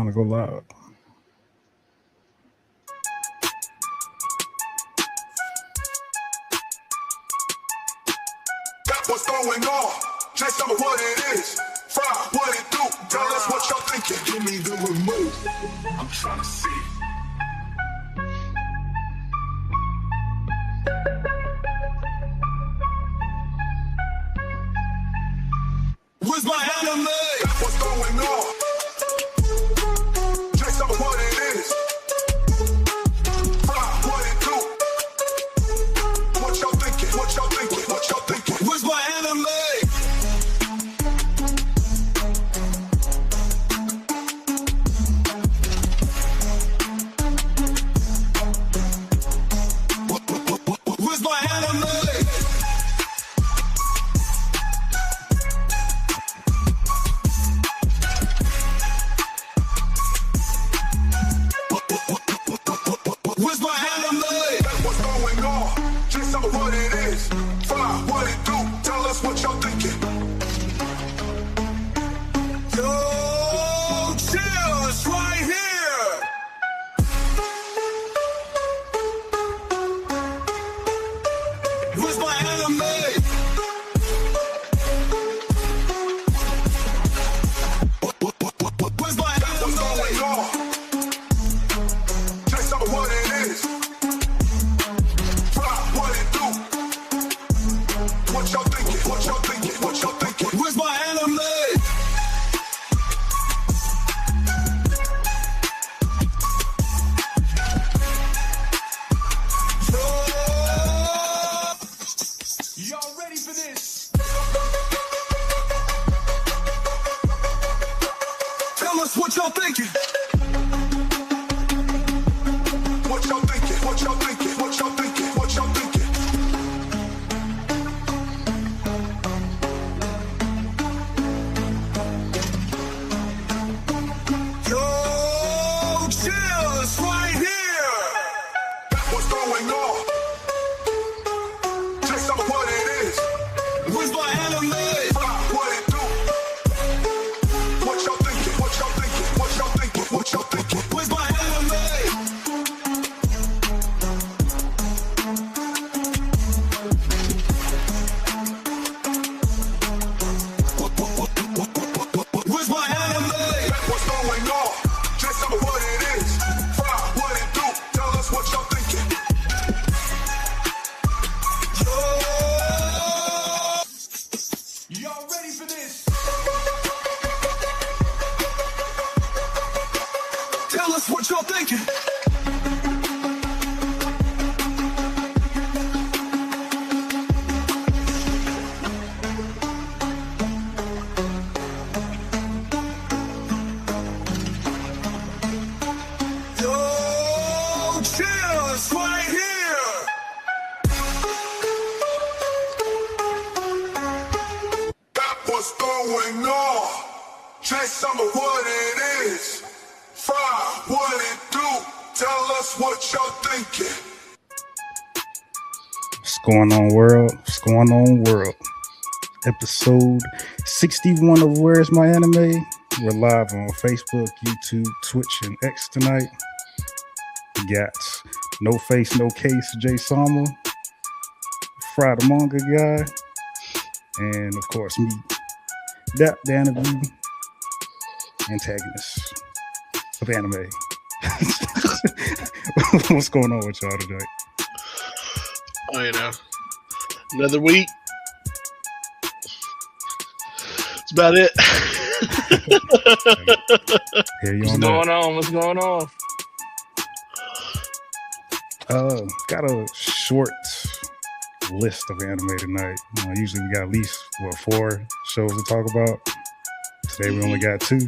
to go live. What's going on? Just tell me what it is. Fry, what it do? Tell us what y'all thinking. Give me the remote. I'm trying to see. Where's my anime? What's going on? Just tell me what it is. Fry, what it do? What y'all thinking? What y'all thinking? What y'all thinking? Where's my anime? Where's my anime? Where's my anime? What's going on? Just tell me what it is. Fry, what it do? Tell us what y'all thinking. Yo, chill, it's right here. Where's my anime? Where's my anime? What's going on? Just tell me what it is. Fry, what it do? What y'all thinking? What y'all thinking? What y'all thinking? Where's my anime? Y'all ready for this? Tell us what y'all thinking. What y'all thinking? What y'all thinking? What y'all thinking? What y'all thinking? Yo, chill, it's right here. What's going on? Just tell me what it is. Where's my anime? What it do? What y'all thinking? What y'all thinking? What y'all thinking? What y'all thinking? Where's my anime? Where's my anime? What's going on? Just tell me what it is. Fry, what it do? Tell us what y'all thinking. Y'all ready for this? Tell us what y'all thinking. Yo, chill, it's right here. What's going on? Just tell me what it is. Fry, what it do? Tell us what y'all thinking. What's going on, world? What's going on, world? Episode 61 of Where's My Anime? We're live on Facebook, YouTube, Twitch, and X tonight. We got No Face, No Case, Jay Sama, Fry the Manga Guy, and of course me, Dap the Interview, antagonist of anime. What's going on with y'all today? Oh, you know, another week. That's about it. Here you What's on going on? What's going on? got a short list of anime tonight. Usually we got at least 4 shows to talk about. Today we only got 2.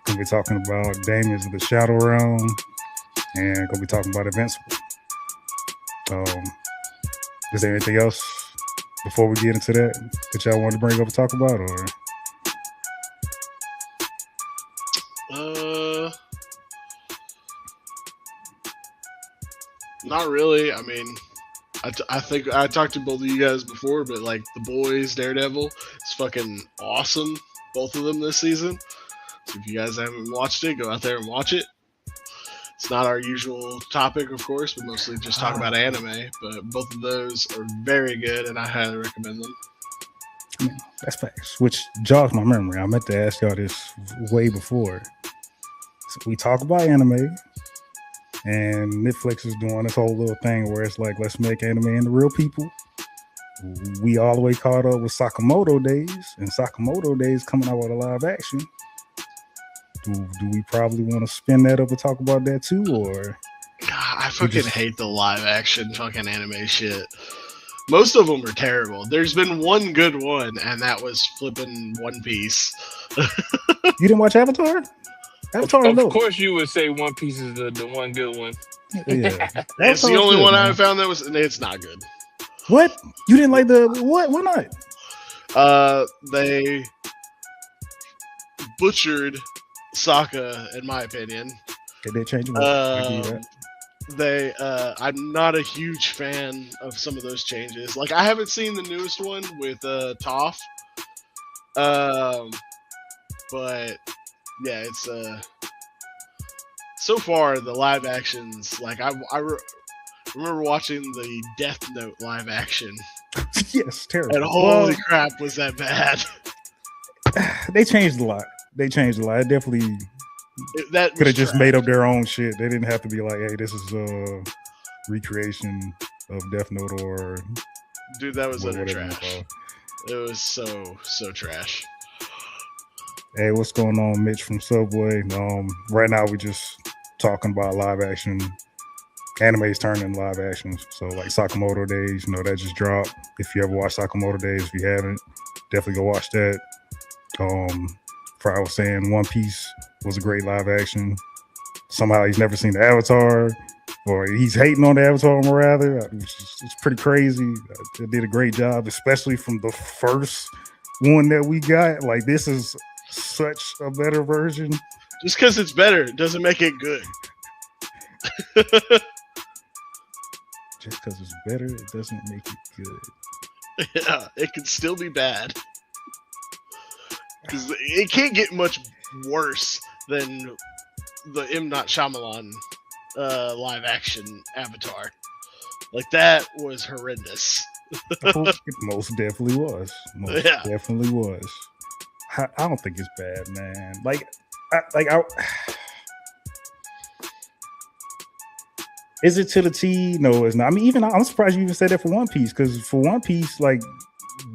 Gonna be talking about Demons of the Shadow Realm and gonna be talking about Invincible. Is there anything else before we get into that y'all wanted to bring up and talk about, or? Not really. I mean, I think I talked to both of you guys before, but like The Boys, Daredevil, it's fucking awesome. Both of them this season. It's If you guys haven't watched it, go out there and watch it. It's not our usual topic, of course. We mostly just talk about anime, but both of those are very good, and I highly recommend them. Yeah, that's facts. Which jogs my memory. I meant to ask y'all this way before. So we talk about anime, and Netflix is doing this whole little thing where it's like, let's make anime into real people. We all the way caught up with Sakamoto Days, and Sakamoto Days coming out with a live action. Do we probably want to spin that up and talk about that too, or? I fucking hate the live action fucking anime shit. Most of them are terrible. There's been one good one, and that was flipping One Piece. You didn't watch Avatar? Avatar, of course, you would say One Piece is the one good one. Yeah, it's the only one I found that was. It's not good. What? You didn't like the what? Why not? They butchered Sokka, in my opinion. Did they change I'm not a huge fan of some of those changes. Like, I haven't seen the newest one with Toph. But yeah, it's so far the live actions. Like, I remember watching the Death Note live action. Yes, terrible. And holy crap, was that bad? They changed a lot. It definitely could have just made up their own shit. They didn't have to be like, hey, this is a recreation of Death Note or... Dude, that was utter trash. It was so trash. Hey, what's going on, Mitch from Subway? Right now we just talking about live action. Anime's turning live actions. So like Sakamoto Days, that just dropped. If you ever watched Sakamoto Days, if you haven't, definitely go watch that. I was saying One Piece was a great live action. Somehow he's never seen the Avatar, or he's hating on the Avatar more rather. It's pretty crazy. They did a great job, especially from the first one that we got. Like, this is such a better version. Just because it's better doesn't make it good. Just because it's better, it doesn't make it good. Yeah, it can still be bad. Because it can't get much worse than the M. Night Shyamalan live action Avatar. Like, that was horrendous. It most definitely was. Definitely was. I don't think it's bad, man. Is it to the T? No, it's not. I mean, I'm surprised you even said that for One Piece, because for One Piece, like,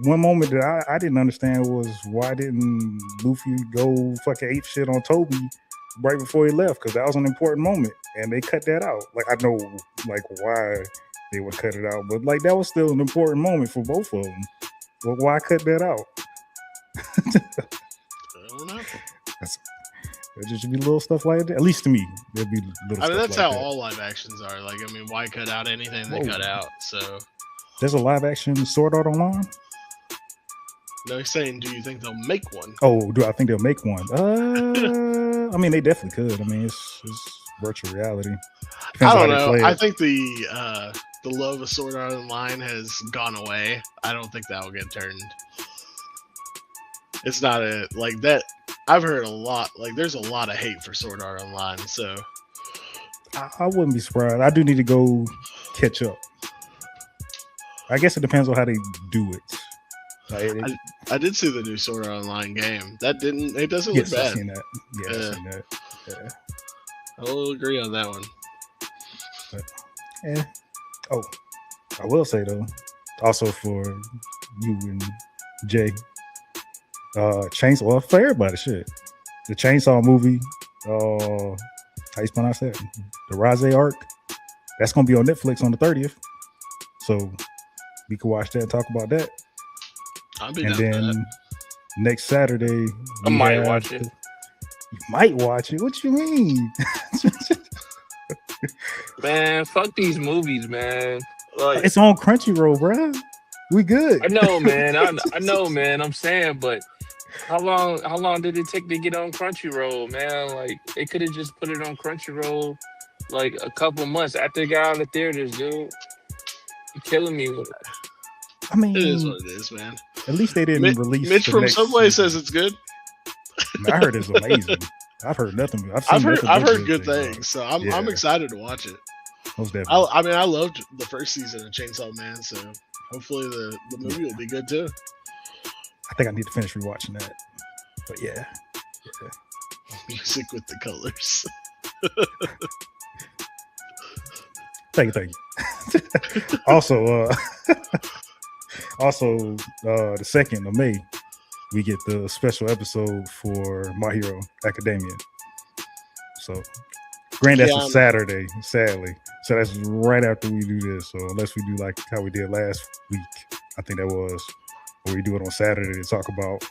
one moment that I didn't understand was, why didn't Luffy go fucking ape shit on Toby right before he left? Because that was an important moment, and they cut that out. Like, I know, like, why they would cut it out, but like, that was still an important moment for both of them. Well, why cut that out? I don't know. There just be little stuff like that. At least to me, there'd be little. I mean, that's like how that. all live actions are. Like, I mean, why cut out anything they cut out? So there's a live action Sword Art Online. No, he's saying, do you think they'll make one? Oh, do I think they'll make one? I mean, they definitely could. I mean, it's virtual reality. Depends I don't know. I think the love of Sword Art Online has gone away. I don't think that will get turned. It's not like that. I've heard a lot. Like, there's a lot of hate for Sword Art Online. So I wouldn't be surprised. I do need to go catch up. I guess it depends on how they do it. I did see the new Sword Art Online game. It doesn't look bad. I've seen that. Yeah, I've seen that. Yeah. I'll agree on that one. But, yeah. Oh, I will say though, also for you and Jay, Chainsaw, for everybody, shit. The Chainsaw movie, how you pronounce that? The Rise arc. That's gonna be on Netflix on the 30th. So we can watch that and talk about that. And then next Saturday, I might watch it. You might watch it. What you mean? Man, fuck these movies, man. Like, it's on Crunchyroll, bro. We good. I know, man. I know, man. I'm saying, but how long did it take to get on Crunchyroll, man? Like, they could have just put it on Crunchyroll like a couple months after it got out of the theaters, dude. You're killing me with it. I mean, it is what it is, man. At least they didn't release. Mitch from Subway says it's good. I heard it's amazing. I've heard nothing. I've heard good things, so I'm excited to watch it. Most definitely. I mean, I loved the first season of Chainsaw Man, so hopefully the movie will be good too. I think I need to finish rewatching that. But yeah. Music with the colors. Thank you. Also, the 2nd of May, we get the special episode for My Hero Academia. So, granted, that's a Saturday, sadly. So that's right after we do this. So unless we do like how we did last week, I think that was, where we do it on Saturday to talk about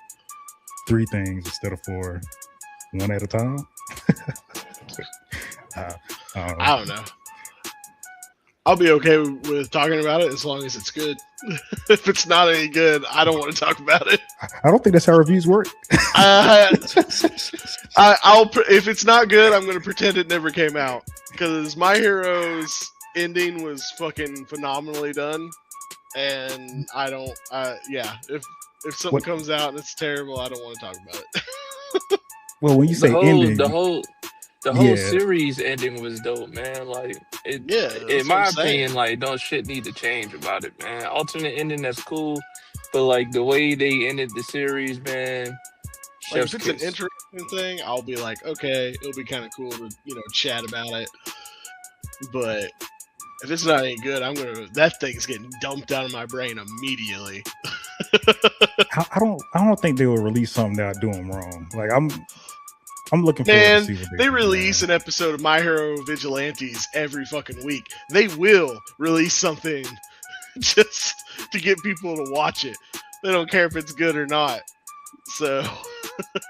3 things instead of 4, one at a time. I don't know. I'll be okay with talking about it as long as it's good. If it's not any good, I don't want to talk about it. I don't think that's how reviews work. If it's not good, I'm going to pretend it never came out. Because My Hero's ending was fucking phenomenally done. And I don't, if something comes out and it's terrible, I don't want to talk about it. Well, when you say ending, the whole series ending was dope, man. Like, in my opinion, like, don't shit need to change about it, man. Alternate ending, that's cool, but like the way they ended the series, man. Like, if it's an interesting thing, I'll be like, okay, it'll be kind of cool to chat about it. But if it's not any good, that thing's getting dumped out of my brain immediately. I don't think they will release something that I do them wrong. Like, I'm looking forward to see what they release an episode of My Hero Vigilantes every fucking week. They will release something just to get people to watch it. They don't care if it's good or not. So,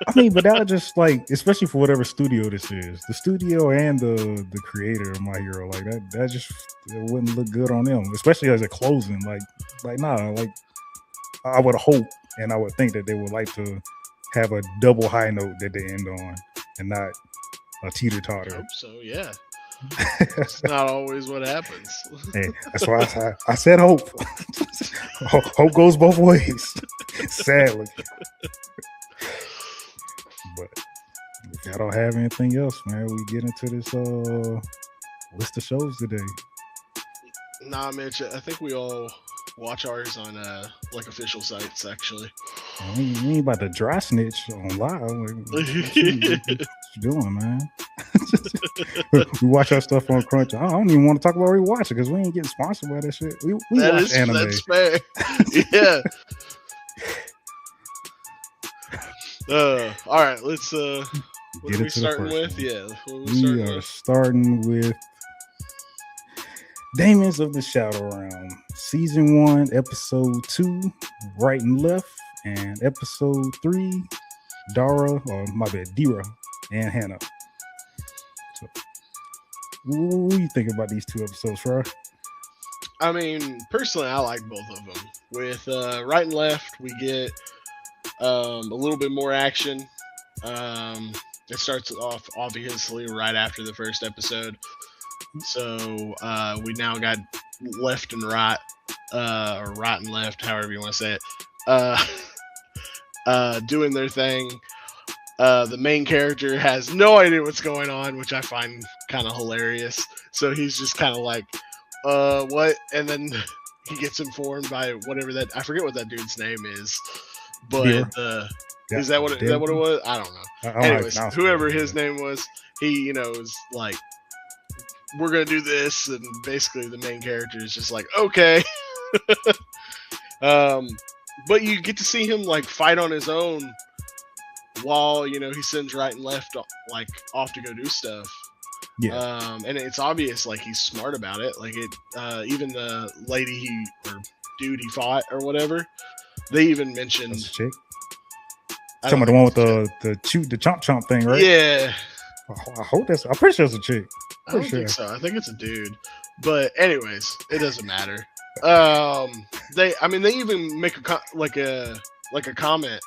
I mean, but that just like, especially for whatever studio this is, the studio and the creator of My Hero, like that just, it wouldn't look good on them, especially as a closing. Like I would hope and I would think that they would like to have a double high note that they end on and not a teeter-totter. I hope so, yeah. It's not always what happens. Hey, that's why I said hope. Hope goes both ways, sadly. But if y'all don't have anything else, man, we get into this list of shows today. Nah, Mitch, I think we all watch ours on like official sites, actually. We ain't about to dry snitch on live. What you doing, man? We watch our stuff on Crunch. I don't even want to talk about where we watch it because we ain't getting sponsored by that shit. We watch anime. That's fair. Yeah. All right, let's what are we starting with? Yeah, we are starting with Demons of the Shadow Realm, Season 1, Episode 2, Right and Left, and Episode 3, Dira and Hannah. So, what do you think about these 2 episodes, Fry? I mean, personally, I like both of them. With Right and Left, we get a little bit more action. It starts off obviously right after the first episode. So we now got left and right, or right and left, however you want to say it, doing their thing. The main character has no idea what's going on, which I find kind of hilarious. So he's just kind of like, what? And then he gets informed by whatever that, I forget what that dude's name is, but is that what it was? I don't know. Anyways, whoever his name was, he, is like, we're gonna do this, and basically the main character is just like, okay. But you get to see him like fight on his own while he sends Right and Left like off to go do stuff. Yeah. And it's obvious like he's smart about it. Like it, even the lady dude he fought or whatever, they even mentioned. That's a chick. Talking about the one with the chomp thing, right? Yeah. I hope that's. I'm pretty sure it's a chick. I don't think so. I think it's a dude. But anyways, it doesn't matter. They even make a comment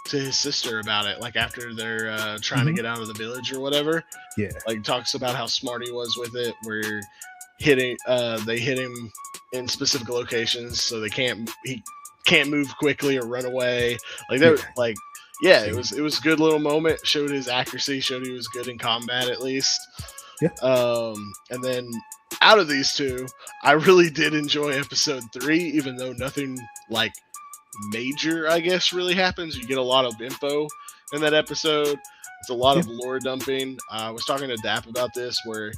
to his sister about it, like after they're trying to get out of the village or whatever. Yeah. Like talks about how smart he was with it, where they hit him in specific locations so he can't move quickly or run away. Like that, Yeah. like yeah, See. it was a good little moment. Showed his accuracy, showed he was good in combat at least. Yeah. And then out of these two, I really did enjoy episode 3, even though nothing like major, I guess, really happens. You get a lot of info in that episode. It's a lot Yeah. of lore dumping. I was talking to Dap about this, where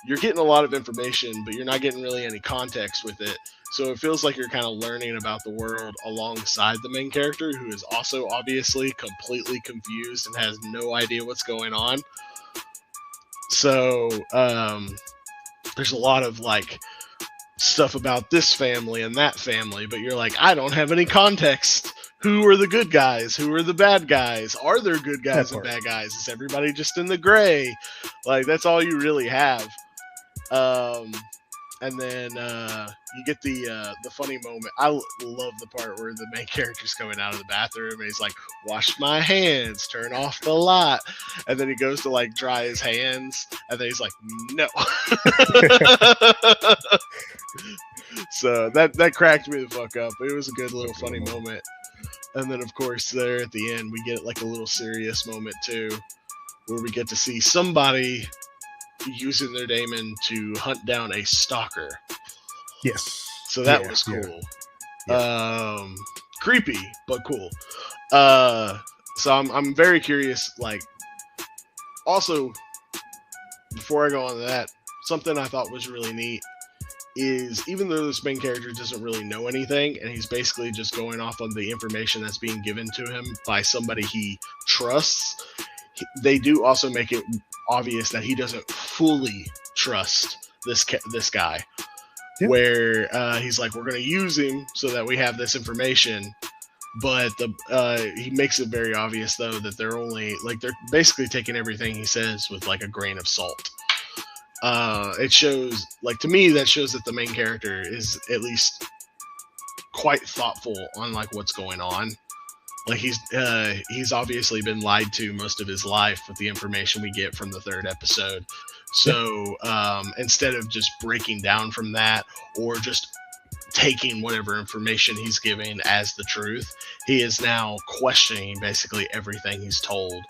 you're getting a lot of information, but you're not getting really any context with it. So it feels like you're kind of learning about the world alongside the main character, who is also obviously completely confused and has no idea what's going on. So there's a lot of like stuff about this family and that family, but you're like, I don't have any context. Who are the good guys? Who are the bad guys? Are there good guys and bad guys? Is everybody just in the gray? Like that's all you really have. And then you get the funny moment. I love the part where the main character's coming out of the bathroom and he's like, "Wash my hands, turn off the light," and then he goes to like dry his hands, and then he's like, "No." So that cracked me the fuck up. It was a good little funny moment. And then of course there at the end we get like a little serious moment too, where we get to see somebody using their daemon to hunt down a stalker. Yes. So that was cool. Yeah. Creepy, but cool. So I'm very curious. Like, also, before I go on to that, something I thought was really neat is even though this main character doesn't really know anything, and he's basically just going off on the information that's being given to him by somebody he trusts, they do also make it obvious that he doesn't fully trust this guy. Yeah. Where he's like, we're going to use him so that we have this information, but he makes it very obvious though that they're basically taking everything he says with like a grain of salt. It shows, like, to me, that shows that the main character is at least quite thoughtful on like what's going on. Like he's obviously been lied to most of his life with the information we get from the 3rd episode. So instead of just breaking down from that or just taking whatever information he's giving as the truth, he is now questioning basically everything he's told.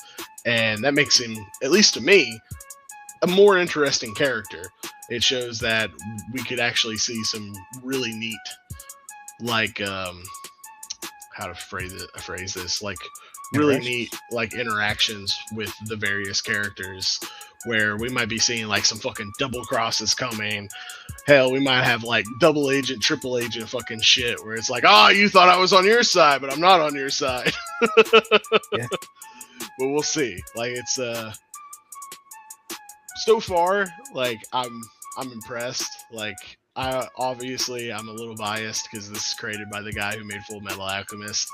And that makes him, at least to me, a more interesting character. It shows that we could actually see some really neat, like, how to phrase this, like really neat like interactions with the various characters, where we might be seeing like some fucking double crosses coming. Hell, we might have like double agent, triple agent fucking shit where it's like, oh, you thought I was on your side, but I'm not on your side. Yeah. But we'll see. Like, it's so far, like I'm impressed. Like, I'm a little biased because this is created by the guy who made Full Metal Alchemist.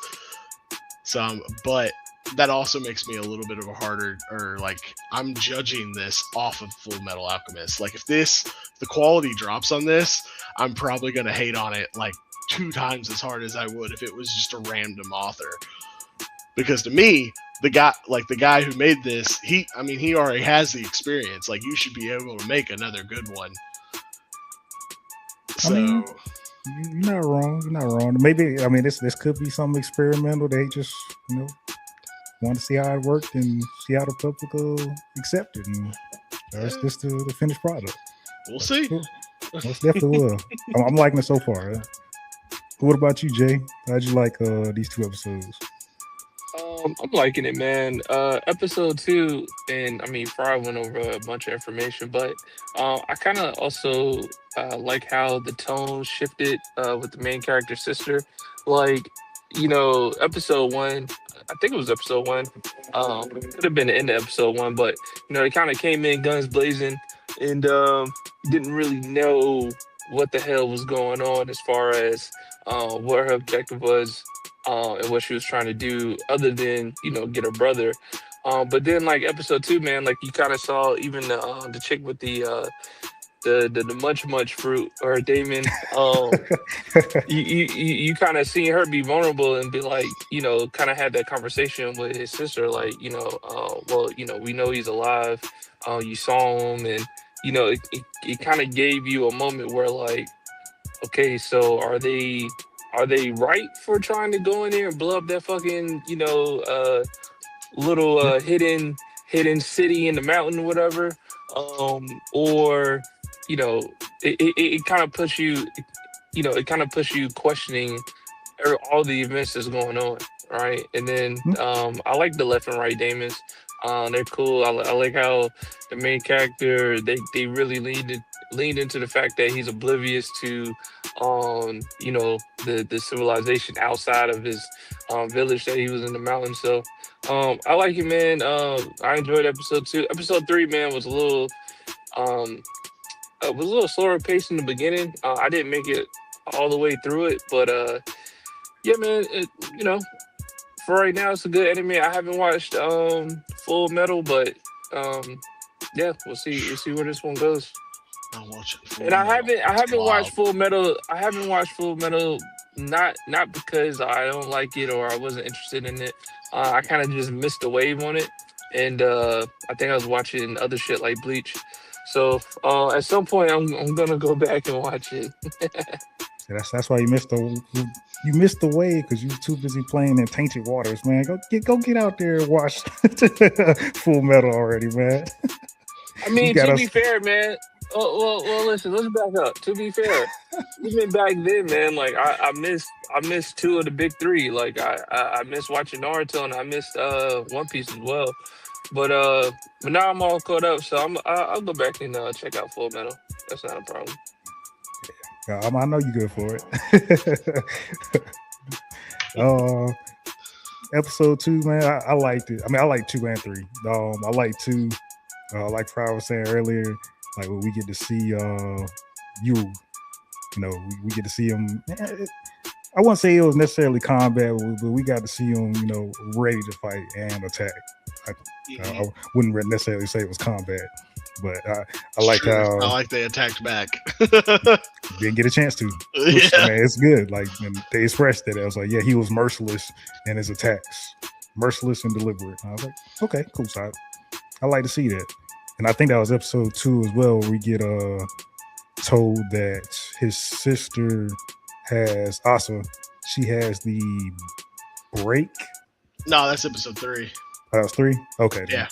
So, but that also makes me a little bit of a harder, or like, I'm judging this off of Full Metal Alchemist. Like, if the quality drops on this, I'm probably gonna hate on it like 2 times as hard as I would if it was just a random author. Because to me, the guy who made this, he already has the experience. Like, you should be able to make another good one. So, you're not wrong. You're not wrong. Maybe, this could be something experimental. They just, want to see how it worked and see how the public will accept it. And that's just the finished product. We'll see. Most definitely will. I'm liking it so far. What about you, Jay? How'd you like these 2 episodes? I'm liking it, man. Episode 2, and Fry went over a bunch of information, but I kind of also like how the tone shifted with the main character's sister. Like, episode 1, I think it was episode 1. Could have been the end of episode 1, but it kind of came in guns blazing, and didn't really know what the hell was going on as far as what her objective was. And what she was trying to do, other than get her brother. But then, like, episode 2, man, like, you kind of saw even the chick with the munch fruit, or daemon. You kind of seen her be vulnerable and be like, kind of had that conversation with his sister, like, well, we know he's alive. You saw him, and it kind of gave you a moment where, like, okay, so are they are they right for trying to go in there and blow up that fucking, little hidden city in the mountain or whatever? Or, you know, it kind of puts you, it kind of puts you questioning all the events that's going on, right? And then I like the left and right Damons. They're cool. I like how the main character they really leaned into the fact that he's oblivious to the civilization outside of his village that he was in the mountains. So I like it, man. I enjoyed episode 2. Episode 3, man, um was a little slower pace in the beginning. I didn't make it all the way through it, but yeah, man, you know, for right now, it's a good anime. I haven't watched Full Metal, but yeah, we'll see. We'll see where this one goes. I'll watch it. And I haven't watched Full Metal. I haven't watched Full Metal, not because I don't like it or I wasn't interested in it. I kind of just missed the wave on it, and I think I was watching other shit like Bleach. So at some point, I'm gonna go back and watch it. That's why you missed the way because you were too busy playing in Tainted Waters, man. Go get out there and watch Full Metal already, man. I mean, to be fair, man. Well, listen. Let's back up. To be fair, even back then, man, like I missed 2 of the big 3. Like I missed watching Naruto and I missed One Piece as well. But now I'm all caught up, so I'll go back and check out Full Metal. That's not a problem. I know you're good for it. Episode 2, man, I liked it. I mean, I like 2 and 3. I like 2. Like Fry was saying earlier, like when we get to see you know, we get to see him. I wouldn't say it was necessarily combat, but we got to see him, you know, ready to fight and attack. I wouldn't necessarily say it was combat, but I like how I like they attacked back. Didn't get a chance to. Which, man, it's good. Like, and they expressed it. I was like, yeah, he was merciless in his attacks, merciless and deliberate. I was like, okay, cool. So I like to see that. And I think that was episode 2 as well, where we get told that his sister has Asa. She has the break. No, that's episode 3. That was 3? Okay. Yeah.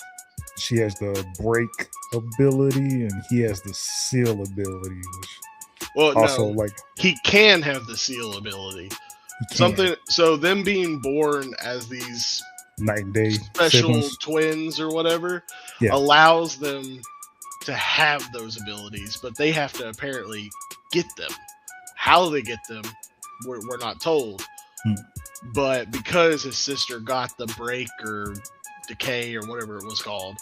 She has the break ability and he has the seal ability, which also like he can have the seal ability. So them being born as these night and day special siblings, twins or whatever allows them to have those abilities, but they have to apparently get them. How they get them, we're not told. But because his sister got the break or decay or whatever it was called,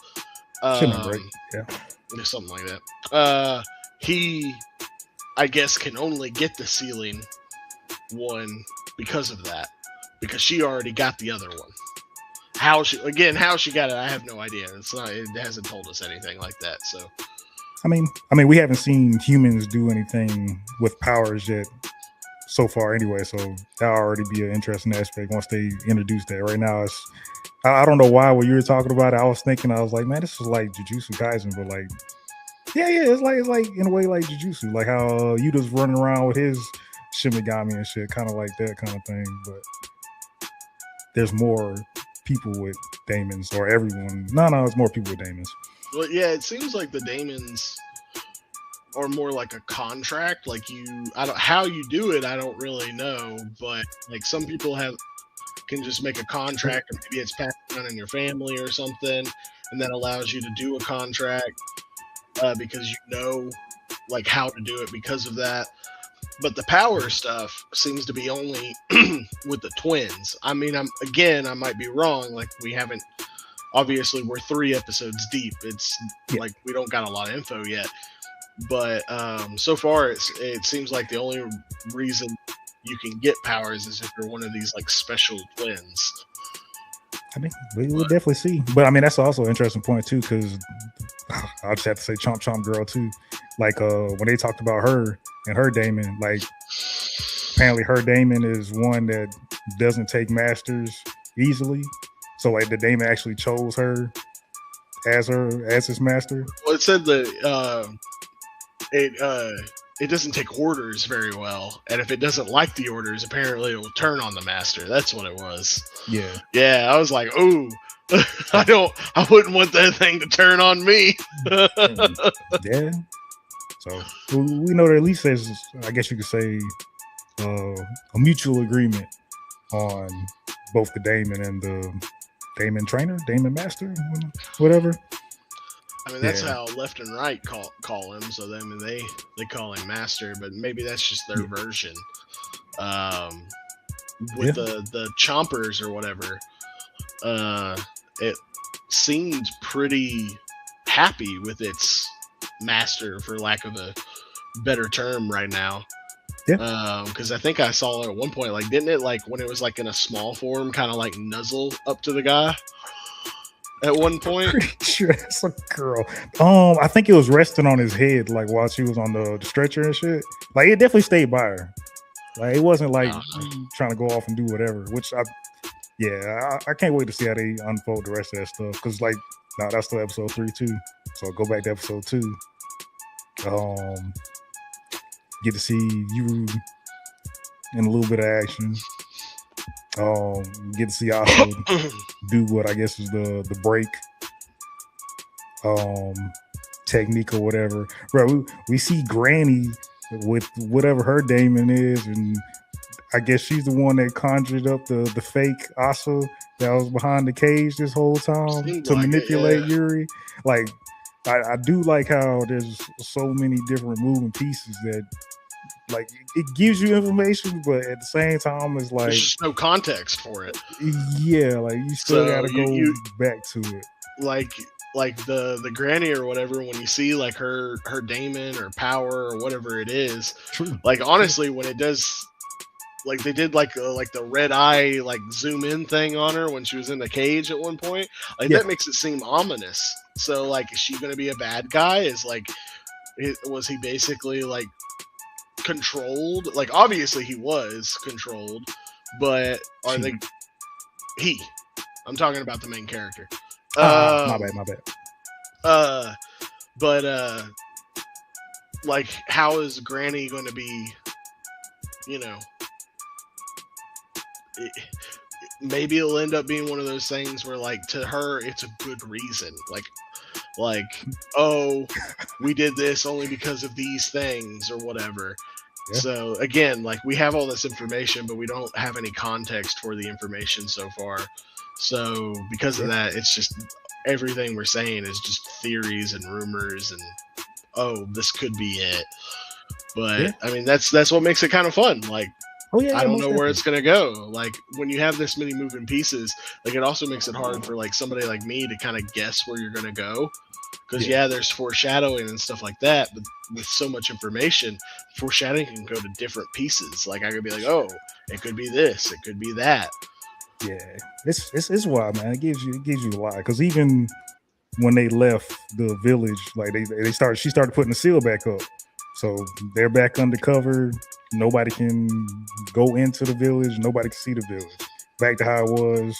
break. something like that. He, I guess, can only get the sealing one because of that, because she already got the other one. How she got it, I have no idea. It hasn't told us anything like that. So, I mean, we haven't seen humans do anything with powers yet so far, anyway. So that'll already be an interesting aspect once they introduce that. Right now, I don't know why when you were talking about it, I was like, man, this is like Jujutsu Kaisen, but like, yeah, it's like in a way like Jujutsu, like how you just running around with his Shimigami and shit, kind of like that kind of thing. But there's more people with daemons, or everyone. No, it's more people with daemons. Well, yeah, it seems like the daemons are more like a contract. Like how you do it, I don't really know, but like some people can just make a contract, or maybe it's passed down in your family or something, and that allows you to do a contract because you know like how to do it because of that. But the power stuff seems to be only with the twins. I mean, I might be wrong. Like obviously we're 3 episodes deep. It's like we don't got a lot of info yet. But so far it seems like the only reason you can get powers is if you're one of these like special twins. I mean, we'll definitely see. But I mean, that's also an interesting point too, because I'll just have to say Chomp Chomp Girl too. Like when they talked about her and her daemon, like apparently her daemon is one that doesn't take masters easily. So like the daemon actually chose her as his master. Well, it said that it doesn't take orders very well, and if it doesn't like the orders, apparently it will turn on the master. That's what it was. Yeah. Yeah, I was like, ooh, I wouldn't want that thing to turn on me. Yeah. So we know that at least there's, I guess you could say, a mutual agreement on both the Daemon and the Daemon trainer, Daemon master, whatever. I mean, that's how left and right call him. So then they call him master, but maybe that's just their version. With the chompers or whatever, it seemed pretty happy with its master, for lack of a better term, right now. Yeah. Because I think I saw it at one point, like, didn't it, like, when it was like in a small form, kind of like nuzzle up to the guy at one point? Pretty sure that's a girl. I think it was resting on his head, like while she was on the stretcher and shit. Like, it definitely stayed by her. Like, it wasn't like trying to go off and do whatever. Which I can't wait to see how they unfold the rest of that stuff. Because that's still episode 3 too. So go back to episode 2. Get to see you in a little bit of action. Get to see Asa do what I guess is the break technique or whatever. Bro, we see Granny with whatever her daemon is, and I guess she's the one that conjured up the fake Asa that was behind the cage this whole time to manipulate Yuri. Like, I do like how there's so many different moving pieces that, like, it gives you information, but at the same time, it's like there's just no context for it. Yeah, like you still gotta go back to it. Like the granny or whatever, when you see like her daemon or power or whatever it is. True. Like, honestly, when it does, like, they did like the red eye like zoom in thing on her when she was in the cage at one point, like that makes it seem ominous. So, like, is she gonna be a bad guy? Was he basically like controlled? Like, obviously he was controlled, but are they? I'm talking about the main character. My bad. But like, how is Granny going to be? You know, maybe it'll end up being one of those things where, like, to her, it's a good reason. Like, oh, we did this only because of these things or whatever. Yeah. So again, like, we have all this information, but we don't have any context for the information so far. So because of that, it's just everything we're saying is just theories and rumors and, oh, this could be it. But I mean, that's what makes it kind of fun. Like, I don't know where it's gonna go. Like, when you have this many moving pieces, like, it also makes it hard for like somebody like me to kind of guess where you're gonna go. Because there's foreshadowing and stuff like that, but with so much information, foreshadowing can go to different pieces. Like, I could be like, oh, it could be this, it could be that. Yeah, it's wild, man. It gives you a lot. Because even when they left the village, like she started putting the seal back up, so they're back undercover. Nobody can go into the village. Nobody can see the village. Back to how it was,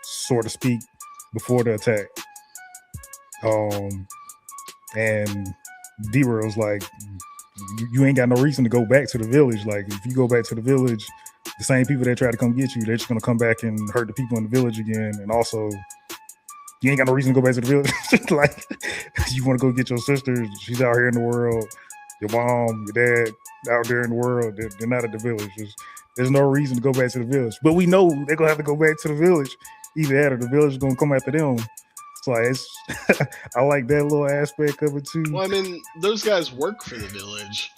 so to speak, before the attack. And D-World was like, you ain't got no reason to go back to the village. Like, if you go back to the village, the same people that try to come get you, they're just gonna come back and hurt the people in the village again. And also, you ain't got no reason to go back to the village. Like, you want to go get your sister, she's out here in the world. Your mom, your dad out there in the world, they're not at the village. There's no reason to go back to the village. But we know they're gonna have to go back to the village. Either that or the village is gonna come after them. So I like that little aspect of it too. Well, I mean, those guys work for the village.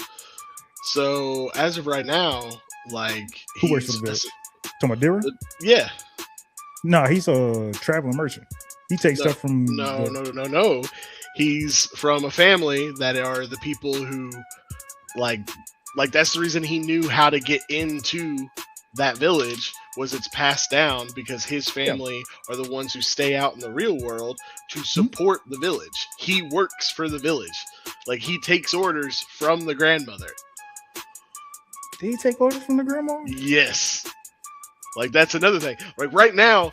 So as of right now, like, who works for the village? Talking about Dira? Yeah. No, he's a traveling merchant. He takes stuff from. No. He's from a family that are the people who, like that's the reason he knew how to get into that village. Was it's passed down because his family are the ones who stay out in the real world to support the village. He works for the village. Like, he takes orders from the grandmother. Did he take orders from the grandma? Yes. Like, that's another thing. Like, right now,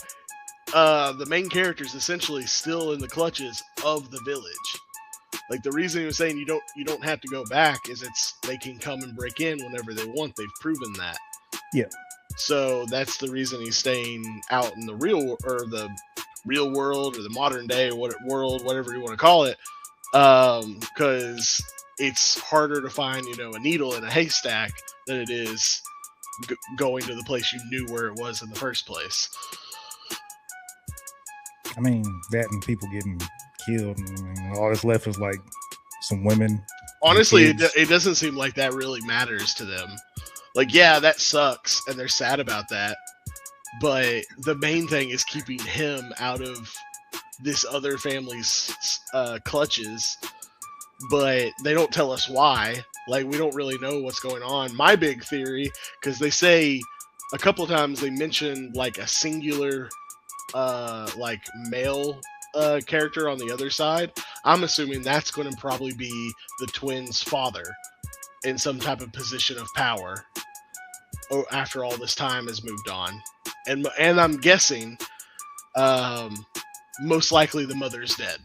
the main character is essentially still in the clutches of the village. Like the reason he was saying you don't have to go back is they can come and break in whenever they want. They've proven that. Yeah. So that's the reason he's staying out in the real world or the modern day world, whatever you want to call it, because it's harder to find a needle in a haystack than it is going to the place you knew where it was in the first place. I mean, that and people getting killed, and all that's left is like some women. Honestly, it doesn't seem like that really matters to them. Like, yeah, that sucks, and they're sad about that. But the main thing is keeping him out of this other family's clutches. But they don't tell us why. Like, we don't really know what's going on. My big theory, because they say a couple of times they mention like a singular, like male character on the other side. I'm assuming that's going to probably be the twins' father in some type of position of power. After all this time has moved on, and I'm guessing, most likely the mother's dead.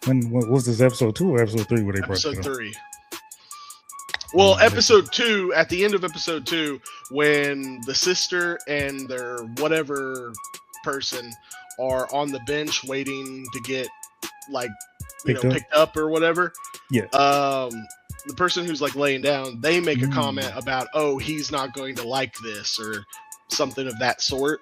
What was this, episode 2 or episode 3? Where they episode 3. Well, episode 2, at the end of episode 2, when the sister and their whatever person are on the bench waiting to get picked up or whatever. Yeah. The person who's like laying down, they make a comment about, oh, he's not going to like this or something of that sort.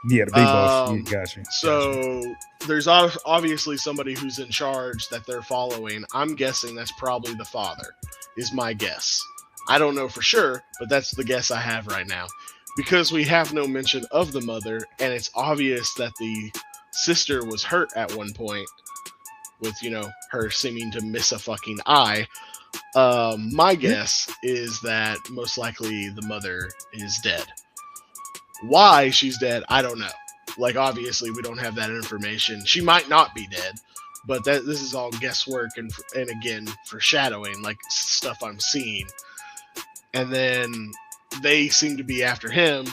Yeah, the big boss. Yeah, gotcha. So there's obviously somebody who's in charge that they're following. I'm guessing that's probably the father, is my guess. I don't know for sure, but that's the guess I have right now. Because we have no mention of the mother, and it's obvious that the sister was hurt at one point with, her seeming to miss a fucking eye. My guess is that most likely the mother is dead. Why she's dead, I don't know. Like, obviously, we don't have that information. She might not be dead, but this is all guesswork and again, foreshadowing, like stuff I'm seeing. And then they seem to be after him,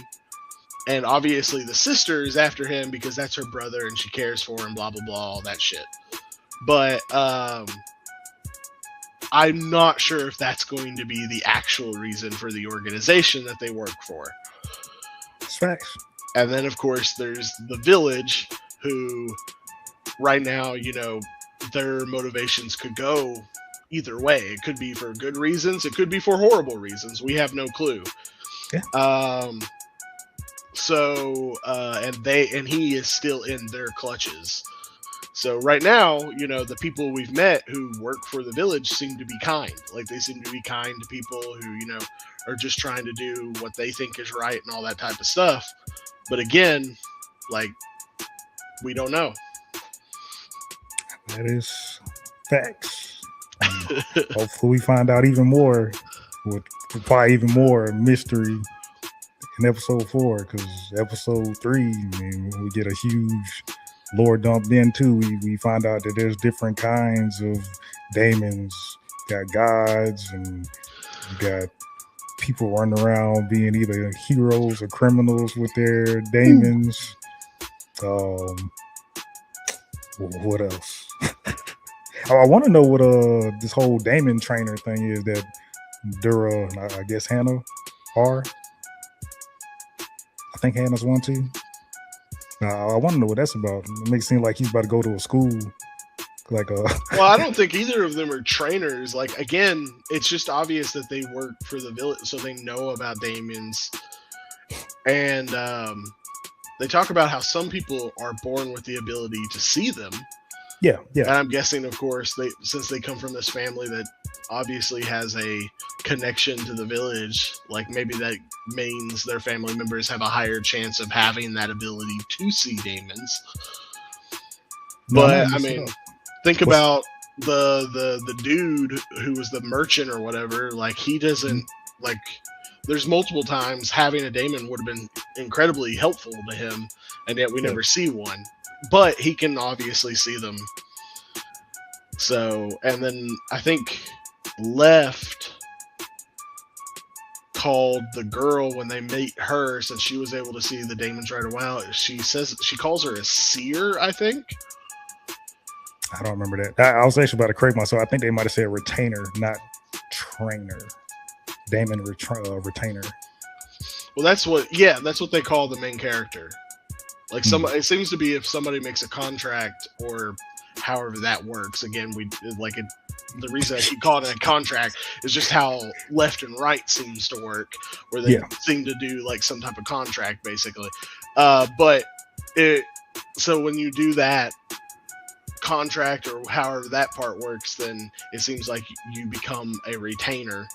and obviously the sister is after him because that's her brother and she cares for him, blah, blah, blah, all that shit. But, I'm not sure if that's going to be the actual reason for the organization that they work for. It's facts. And then, of course, there's the village, who right now, their motivations could go either way. It could be for good reasons. It could be for horrible reasons. We have no clue. Yeah. And he is still in their clutches. So right now, the people we've met who work for the village seem to be kind. Like, they seem to be kind to people who, are just trying to do what they think is right and all that type of stuff. But again, like, we don't know. That is facts. Hopefully we find out even more, with probably even more mystery in episode 4, because episode 3, we get a huge lore dump. Then too, we find out that there's different kinds of daemons. You got gods, and you got people running around being either heroes or criminals with their daemons. What else? I want to know what this whole daemon trainer thing is that Dura, I guess Hannah are. I think Hannah's one too. I want to know what that's about. It makes it seem like he's about to go to a school. Well, I don't think either of them are trainers. Like, again, it's just obvious that they work for the village, so they know about daemons. And they talk about how some people are born with the ability to see them. Yeah. And I'm guessing, of course, since they come from this family that obviously has a connection to the village, like, maybe that means their family members have a higher chance of having that ability to see daemons. But I mean, think about the dude who was the merchant or whatever. Like, he doesn't, like, there's multiple times having a daemon would have been incredibly helpful to him, and yet we never see one. But he can obviously see them. So, and then I think Left called the girl when they meet her, since she was able to see the daemons right away. She says she calls her a seer, I think. I don't remember that. I was actually about to correct myself. I think they might have said retainer, not trainer. Damon retainer. Well, that's what they call the main character. Like it seems to be if somebody makes a contract or however that works. Again, the reason I keep calling it a contract is just how left and right seems to work, where they seem to do like some type of contract basically. But so when you do that contract or however that part works, then it seems like you become a retainer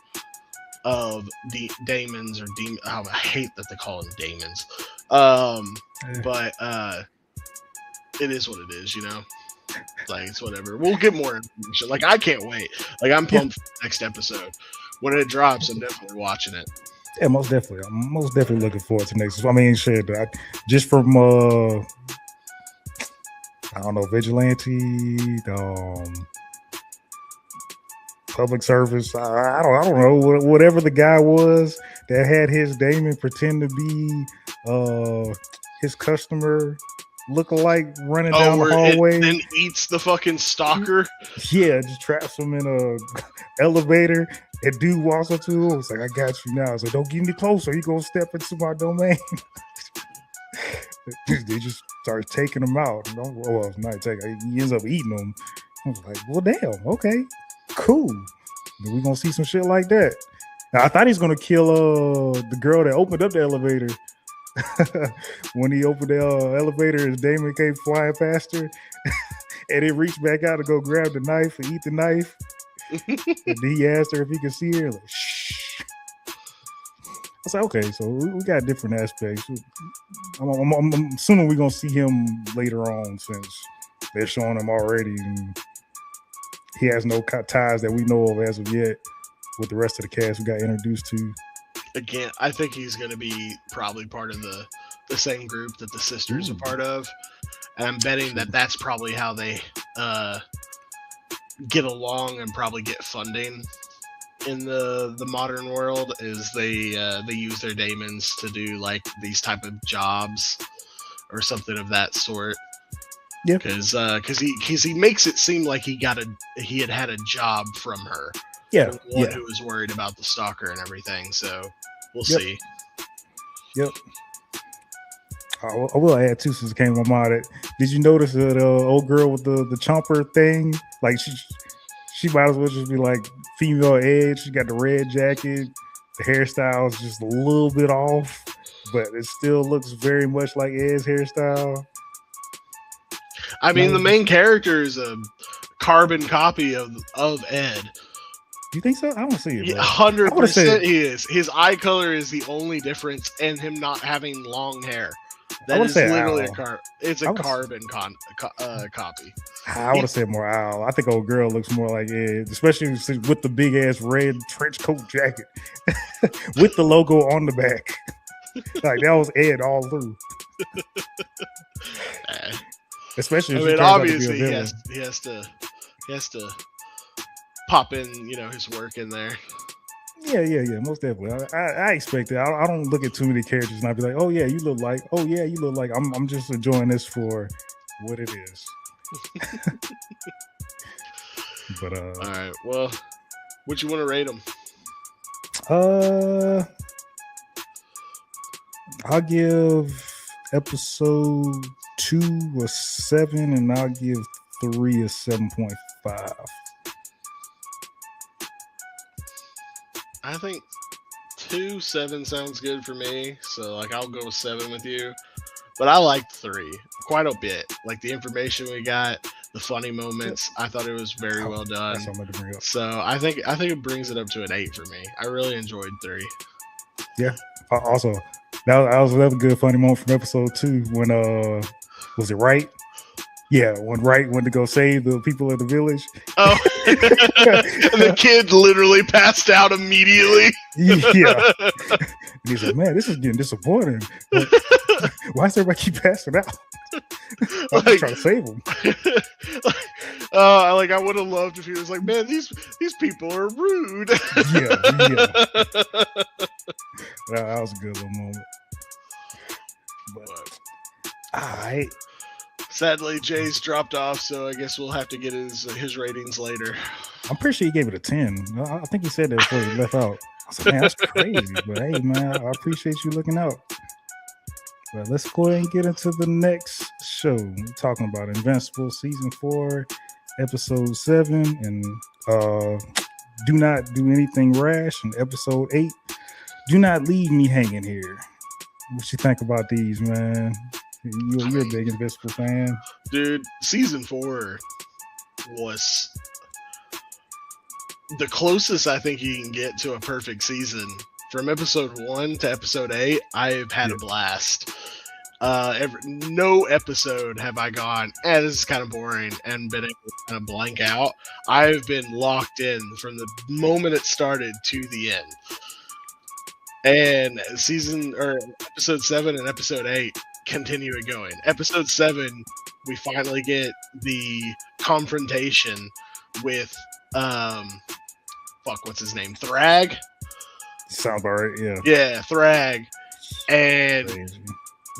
of the daemons or demon. Oh, I hate that they call them daemons. But it is what it is, you know. Like it's whatever. We'll get more information. Like I can't wait. Like I'm pumped for the next episode. When it drops, I'm definitely watching it. Yeah, most definitely. I'm most definitely looking forward to next. I mean, shit. Just from I don't know, vigilante, public service. I don't know, whatever the guy was that had his daemon pretend to be his customer look-alike running down the hallway. It then eats the fucking stalker. Yeah, just traps him in a elevator. And dude walks up to him. It's like, I got you now. It's like, don't get any closer. You gonna step into my domain. They just start taking him out. Well, not taking. He ends up eating them. I was like, well, damn. Okay, cool. We're gonna see some shit like that. Now, I thought he was gonna kill the girl that opened up the elevator. When he opened the elevator, his daemon came flying past her, and it reached back out to go grab the knife and eat the knife. And then he asked her if he could see her. Like, shh. I was like, okay, so we got different aspects. I'm assuming we're gonna see him later on, since they're showing him already, and he has no ties that we know of as of yet with the rest of the cast we got introduced to. Again, I think he's going to be probably part of the same group that the sisters are part of, and I'm betting that that's probably how they get along and probably get funding in the modern world. Is they use their daemons to do like these type of jobs or something of that sort. Yeah, because he makes it seem like he had a job from her. Yeah, one who was worried about the stalker and everything. So we'll see. Yep. I will add too, since it came to my mind. Did you notice that old girl with the chomper thing? Like she might as well just be like female Edge. She got the red jacket. The hairstyle is just a little bit off, but it still looks very much like Ed's hairstyle. I mean, the main character is a carbon copy of Ed. You think so? I don't see it. 100% he is. His eye color is the only difference, and him not having long hair. That is literally a carbon copy. I would have said more owl. I think old girl looks more like Ed, especially with the big ass red trench coat jacket with the logo on the back. Like that was Ed all through. Especially, I mean, obviously he has to pop in, his work in there. Yeah, most definitely. I expect it. I don't look at too many characters and I'd be like, oh yeah, you look like. I'm just enjoying this for what it is. But all right. Well, what you want to rate them? I'll give episode 2 a 7, and I'll give 3 a 7.5. I think 7 sounds good for me, so like I'll go with 7 with you. But I liked 3 quite a bit. Like the information we got, the funny moments, I thought it was very well done. That's what I'm going to bring up. So I think it brings it up to an 8 for me. I really enjoyed 3. Yeah. Also, that was another good funny moment from episode 2 when was it Right? Yeah, when Wright went to go save the people of the village. Oh, and the kid literally passed out immediately. Yeah. And he's like, man, this is getting disappointing. Like, why does everybody keep passing out? I'm just trying to save them. I would have loved if he was like, man, these people are rude. Yeah. That was a good little moment. But, all right. Sadly, Jay's dropped off, so I guess we'll have to get his ratings later. I'm pretty sure he gave it a 10. I think he said that before he left out. I was like, man, that's crazy. But hey, man, I appreciate you looking out. But let's go ahead and get into the next show. We're talking about Invincible Season 4, Episode 7, and Do Not Do Anything Rash, and Episode 8, Do Not Leave Me Hanging Here. What you think about these, man? You're a big Invincible fan. Dude, Season 4 was the closest I think you can get to a perfect season. From episode 1 to episode 8, I've had a blast. No episode have I gone, this is kind of boring, and been able to kind of blank out. I've been locked in from the moment it started to the end. And episode 7 and episode 8 continue it going. Episode 7, we finally get the confrontation with what's his name? Thrag? Sounds about right, yeah. Yeah, Thrag. And Crazy.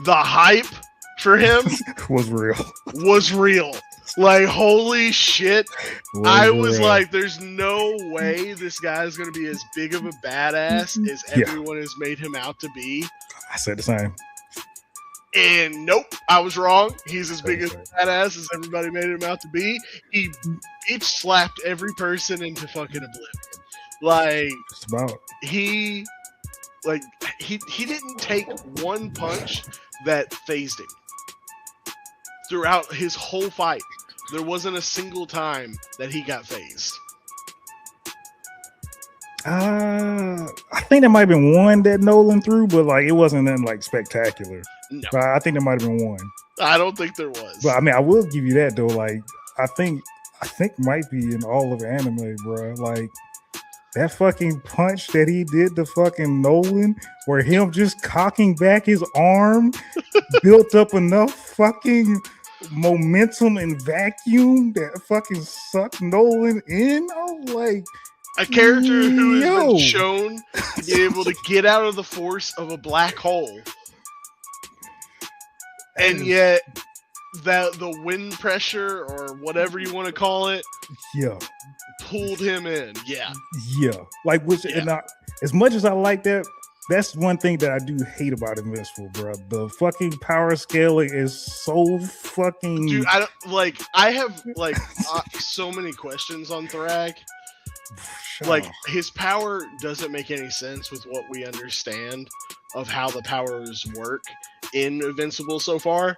The hype for him was real. Like, holy shit. I was real. like, there's no way this guy's going to be as big of a badass as everyone has made him out to be. I said the same. And nope, I was wrong. He's as big a badass as everybody made him out to be. He bitch slapped every person into fucking oblivion. Like, just about. He didn't take one punch that phased him. Throughout his whole fight, there wasn't a single time that he got phased. I think there might have been one that Nolan threw, but like it wasn't nothing like spectacular. No, but I think there might have been one. I don't think there was. But I mean, I will give you that though. Like, I think might be in all of anime, bro. Like that fucking punch that he did to fucking Nolan, where him just cocking back his arm built up enough fucking momentum and vacuum that fucking sucked Nolan in. I was like, a character who has been shown to be able to get out of the force of a black hole, and yet that the wind pressure or whatever you want to call it, pulled him in. Like as much as I like that, that's one thing that I do hate about Invincible, bro. The fucking power scaling is so fucking. Dude, I have so many questions on Thrag. Like, his power doesn't make any sense with what we understand of how the powers work in Invincible so far,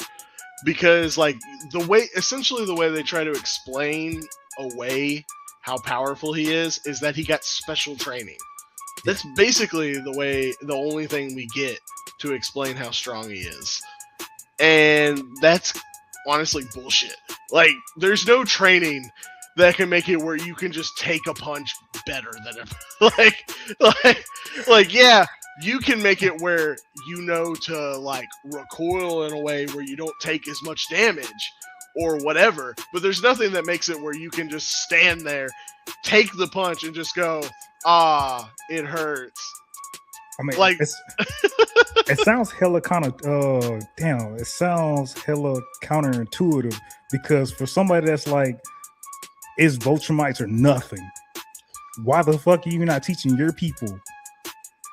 because like the way they try to explain away how powerful he is that he got special training. That's basically the only thing we get to explain how strong he is, and that's honestly bullshit. Like, there's no training that can make it where you can just take a punch better than him. like yeah, you can make it where you know to like recoil in a way where you don't take as much damage or whatever, but there's nothing that makes it where you can just stand there, take the punch, and just go, it hurts. I mean, like, it sounds hella it sounds hella counterintuitive, because for somebody that's like, is Viltrumites or nothing, why the fuck are you not teaching your people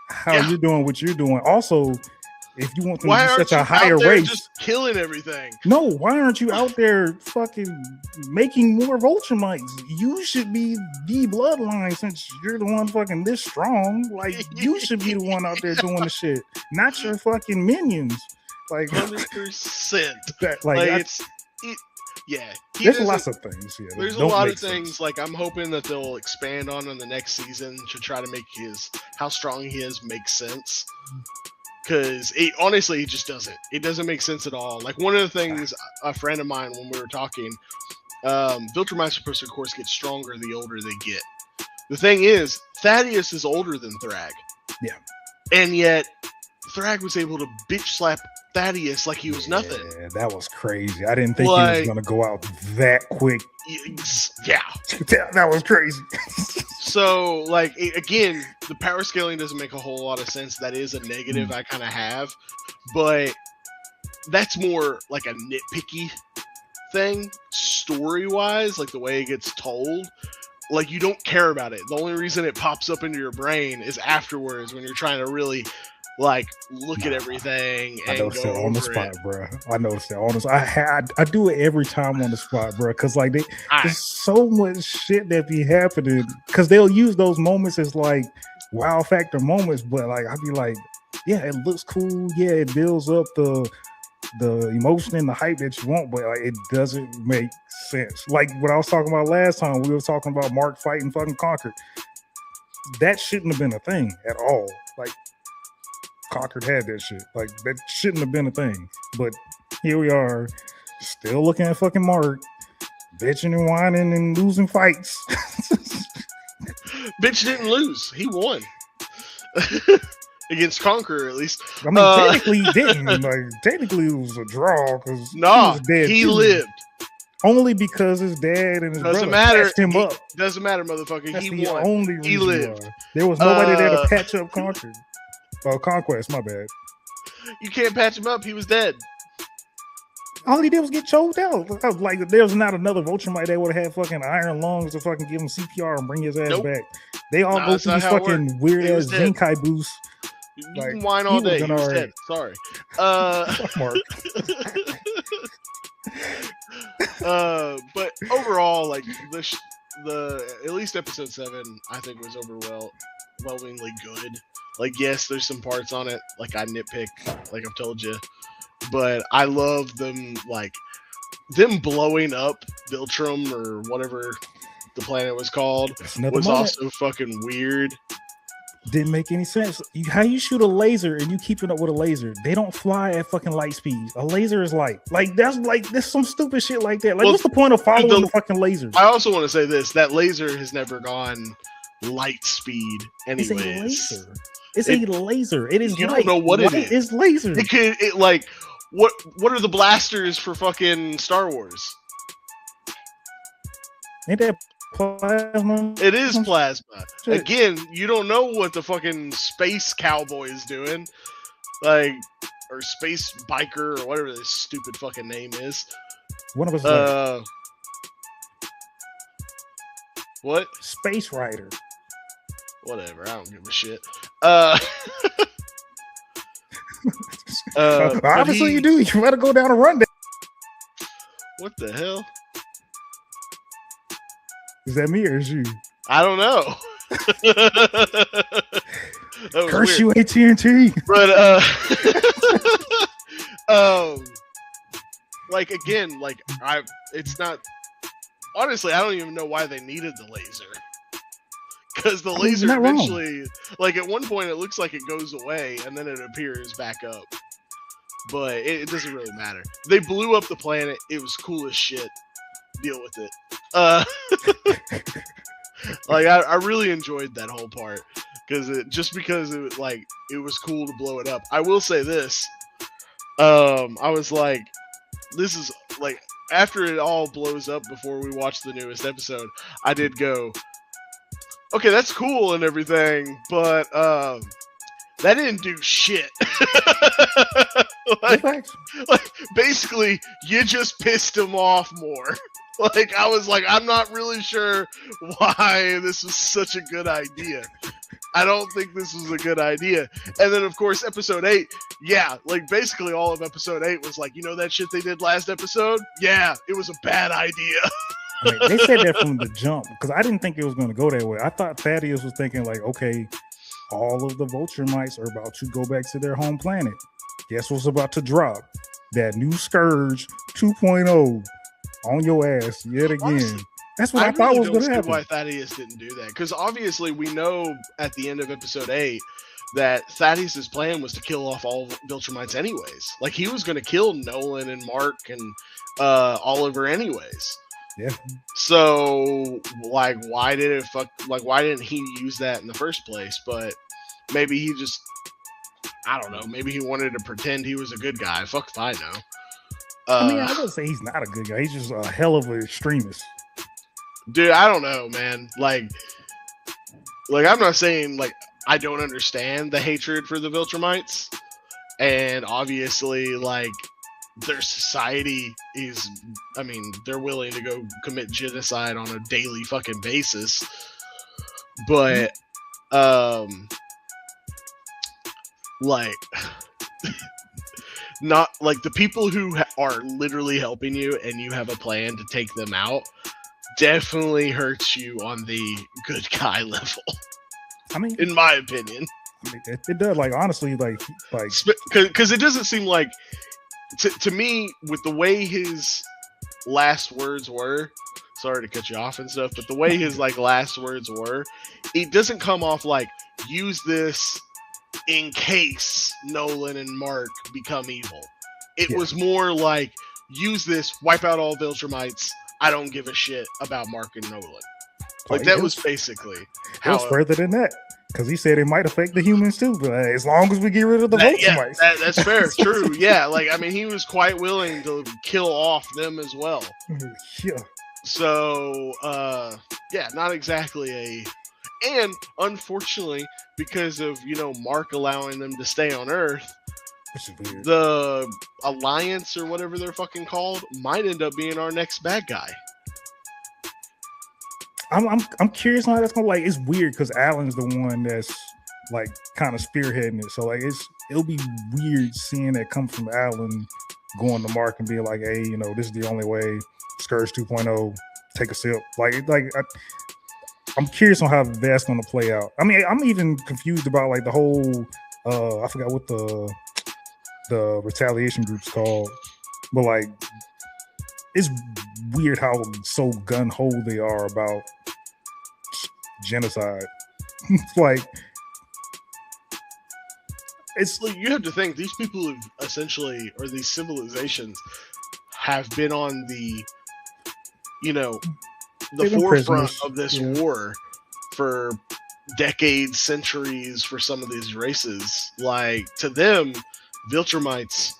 how you're doing what you're doing? Also, if you want them to be such a higher race, just killing everything. No, why aren't you out there fucking making more Viltrumites? You should be the bloodline, since you're the one fucking this strong. Like, you should be the one out there doing the shit, not your fucking minions. Like 100%. There's lots of things. Yeah, there's a lot of things. Like, I'm hoping that they'll expand on in the next season to try to make how strong he is make sense. Because honestly, it just doesn't. It doesn't make sense at all. Like, one of the things, a friend of mine, when we were talking, Viltrumites are supposed to, of course, get stronger the older they get. The thing is, Thaddeus is older than Thrag. Yeah. And yet, Thrag was able to bitch slap Thaddeus like he was nothing. Yeah, that was crazy. I didn't think he was going to go out that quick. Yeah. That was crazy. So, like, again, the power scaling doesn't make a whole lot of sense. That is a negative I kind of have. But that's more like a nitpicky thing, story-wise, like the way it gets told, like you don't care about it. The only reason it pops up into your brain is afterwards when you're trying to really like look at everything I and noticed go that on the over spot, it. bro. I noticed that on the spot. I do it every time on the spot, bro. Because like I, there's so much shit that be happening. Because they'll use those moments as like wow factor moments, but like I'd be like, yeah, it looks cool. Yeah, it builds up the emotion and the hype that you want, but like it doesn't make sense. Like what I was talking about last time, we were talking about Mark fighting fucking Conquered. That shouldn't have been a thing at all. Like Conquered had that shit. Like that shouldn't have been a thing. But here we are, still looking at fucking Mark, bitching and whining and losing fights. bitch didn't lose. He won. Against Conqueror, at least. I mean, technically he didn't. Like, technically it was a draw because he was dead. He too. lived. Only because his dad and his Doesn't brother matter. patched him up. Doesn't matter, motherfucker. That's He the won. only reason He lived. why. There was nobody there to patch up Conquered. Oh, Conquest, my bad. You can't patch him up. He was dead. All he did was get choked out. Like there's not another Vulturemite that would have had fucking iron lungs to fucking give him CPR and bring his ass back. They all go that's through not these how it fucking weird He ass was dead. Zenkai boosts. You Like, can whine he all was day. He done was already. dead. Sorry. Fuck Mark. But overall, like the at least episode 7, I think was overwhelmingly good. Like, yes, there's some parts on it like I nitpick, like I've told you, but I love them blowing up Viltrum or whatever the planet was called was also fucking weird. Didn't make any sense. How you shoot a laser and you keep it up with a laser? They don't fly at fucking light speeds. A laser is light. Like there's some stupid shit like that. Like, what's the point of following the fucking lasers? I also want to say this: that laser has never gone light speed. Anyways, it's a laser. It's a laser. It is. You light. don't know what light it is. It's laser. What are the blasters for fucking Star Wars? Ain't that plasma? It is plasma. Shit. Again, you don't know what the fucking space cowboy is doing, like, or space biker or whatever this stupid fucking name is. One of us. What? Space Rider. Whatever. I don't give a shit. Obviously, you do. You better go down a rundown. What the hell? Is that me or is you? I don't know. Curse you, AT&T. But like again, like it's not. Honestly, I don't even know why they needed the laser. Because the laser eventually, like at one point, it looks like it goes away and then it appears back up. But it doesn't really matter. They blew up the planet. It was cool as shit. Deal with it. Like I really enjoyed that whole part because it was cool to blow it up. I will say this. I was like, this is like after it all blows up before we watch the newest episode. I did go, okay, that's cool and everything, but that didn't do shit. like basically, you just pissed him off more. Like, I was like, I'm not really sure why this was such a good idea. I don't think this was a good idea. And then, of course, episode 8, yeah, like, basically all of episode 8 was like, you know that shit they did last episode? Yeah, it was a bad idea. I mean, they said that from the jump, because I didn't think it was going to go that way. I thought Thaddeus was thinking, like, okay, all of the Vulturemites are about to go back to their home planet. Guess what's about to drop? That new Scourge 2.0 on your ass yet again. Honestly, that's what I thought was going to happen. Why Thaddeus didn't do that? Because obviously we know at the end of episode 8 that Thaddeus' plan was to kill off all Viltrumites anyways. Like, he was going to kill Nolan and Mark and Oliver anyways. Yeah. So, like, why didn't he use that in the first place? But maybe he just, I don't know. Maybe he wanted to pretend he was a good guy. Fuck if I know. I mean, I would say he's not a good guy. He's just a hell of an extremist. Dude, I don't know, man. Like I'm not saying, like, I don't understand the hatred for the Viltrumites. And obviously, like, their society is, I mean, they're willing to go commit genocide on a daily fucking basis. But, like, not like the people who are literally helping you and you have a plan to take them out definitely hurts you on the good guy level. I mean, in my opinion, it does. Like honestly, like because it doesn't seem like to me with the way his last words were. Sorry to cut you off and stuff, but the way his like last words were, it doesn't come off like use this in case Nolan and Mark become evil. It was more like use this, wipe out all Viltrumites. I don't give a shit about Mark and Nolan. Like that was basically how it was further than that. Because he said it might affect the humans too, but as long as we get rid of the Viltrumites. Yeah, that's fair, true. Yeah, like I mean he was quite willing to kill off them as well. Yeah. So yeah, not exactly and unfortunately, because of Mark allowing them to stay on Earth, the Alliance or whatever they're fucking called might end up being our next bad guy. I'm curious on how that's gonna it's weird because Alan's the one that's like kind of spearheading it. So like it'll be weird seeing that come from Alan going to Mark and being like, hey, this is the only way. Scourge 2.0, take a sip. I'm curious on how that's going to play out. I mean, I'm even confused about like the whole. I forgot what the retaliation group's called, but like it's weird how so gun ho they are about genocide. It's like you have to think these people have essentially, or these civilizations, have been on the forefront of this war for decades, centuries for some of these races. Like to them, Viltrumites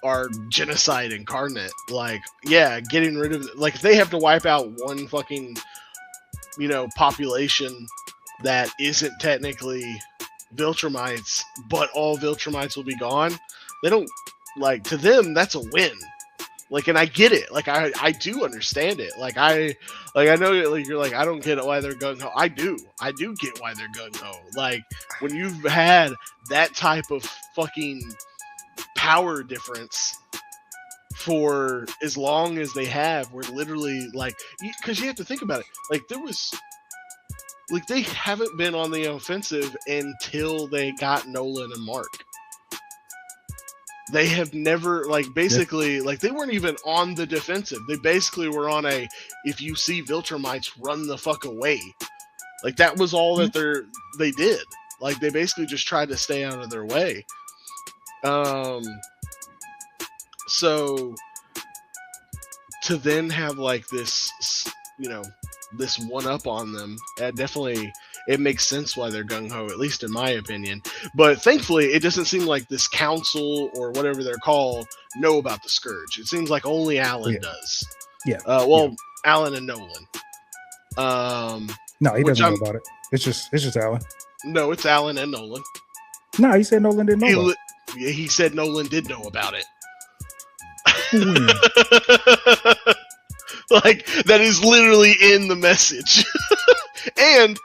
are genocide incarnate. Like, yeah, getting rid of if they have to wipe out one fucking population that isn't technically Viltrumites, but all Viltrumites will be gone. They don't to them that's a win. And I get it. I do understand it. I know you're I don't get why they're gung ho. I do get why they're gung ho. When you've had that type of fucking power difference for as long as they have, we're literally because you have to think about it. There was they haven't been on the offensive until they got Nolan and Mark. They have never basically they weren't even on the defensive. They basically were on a if you see Viltrumites, run the fuck away. That was all that they did. They basically just tried to stay out of their way. So to then have this this one up on them, definitely it makes sense why they're gung-ho, at least in my opinion. But thankfully, it doesn't seem like this council or whatever they're called know about the Scourge. It seems like only Alan does. Yeah. Alan and Nolan. No, he doesn't know about it. It's just Alan. No, it's Alan and Nolan. No, he said Nolan didn't know about it. He said Nolan did know about it. That is literally in the message. And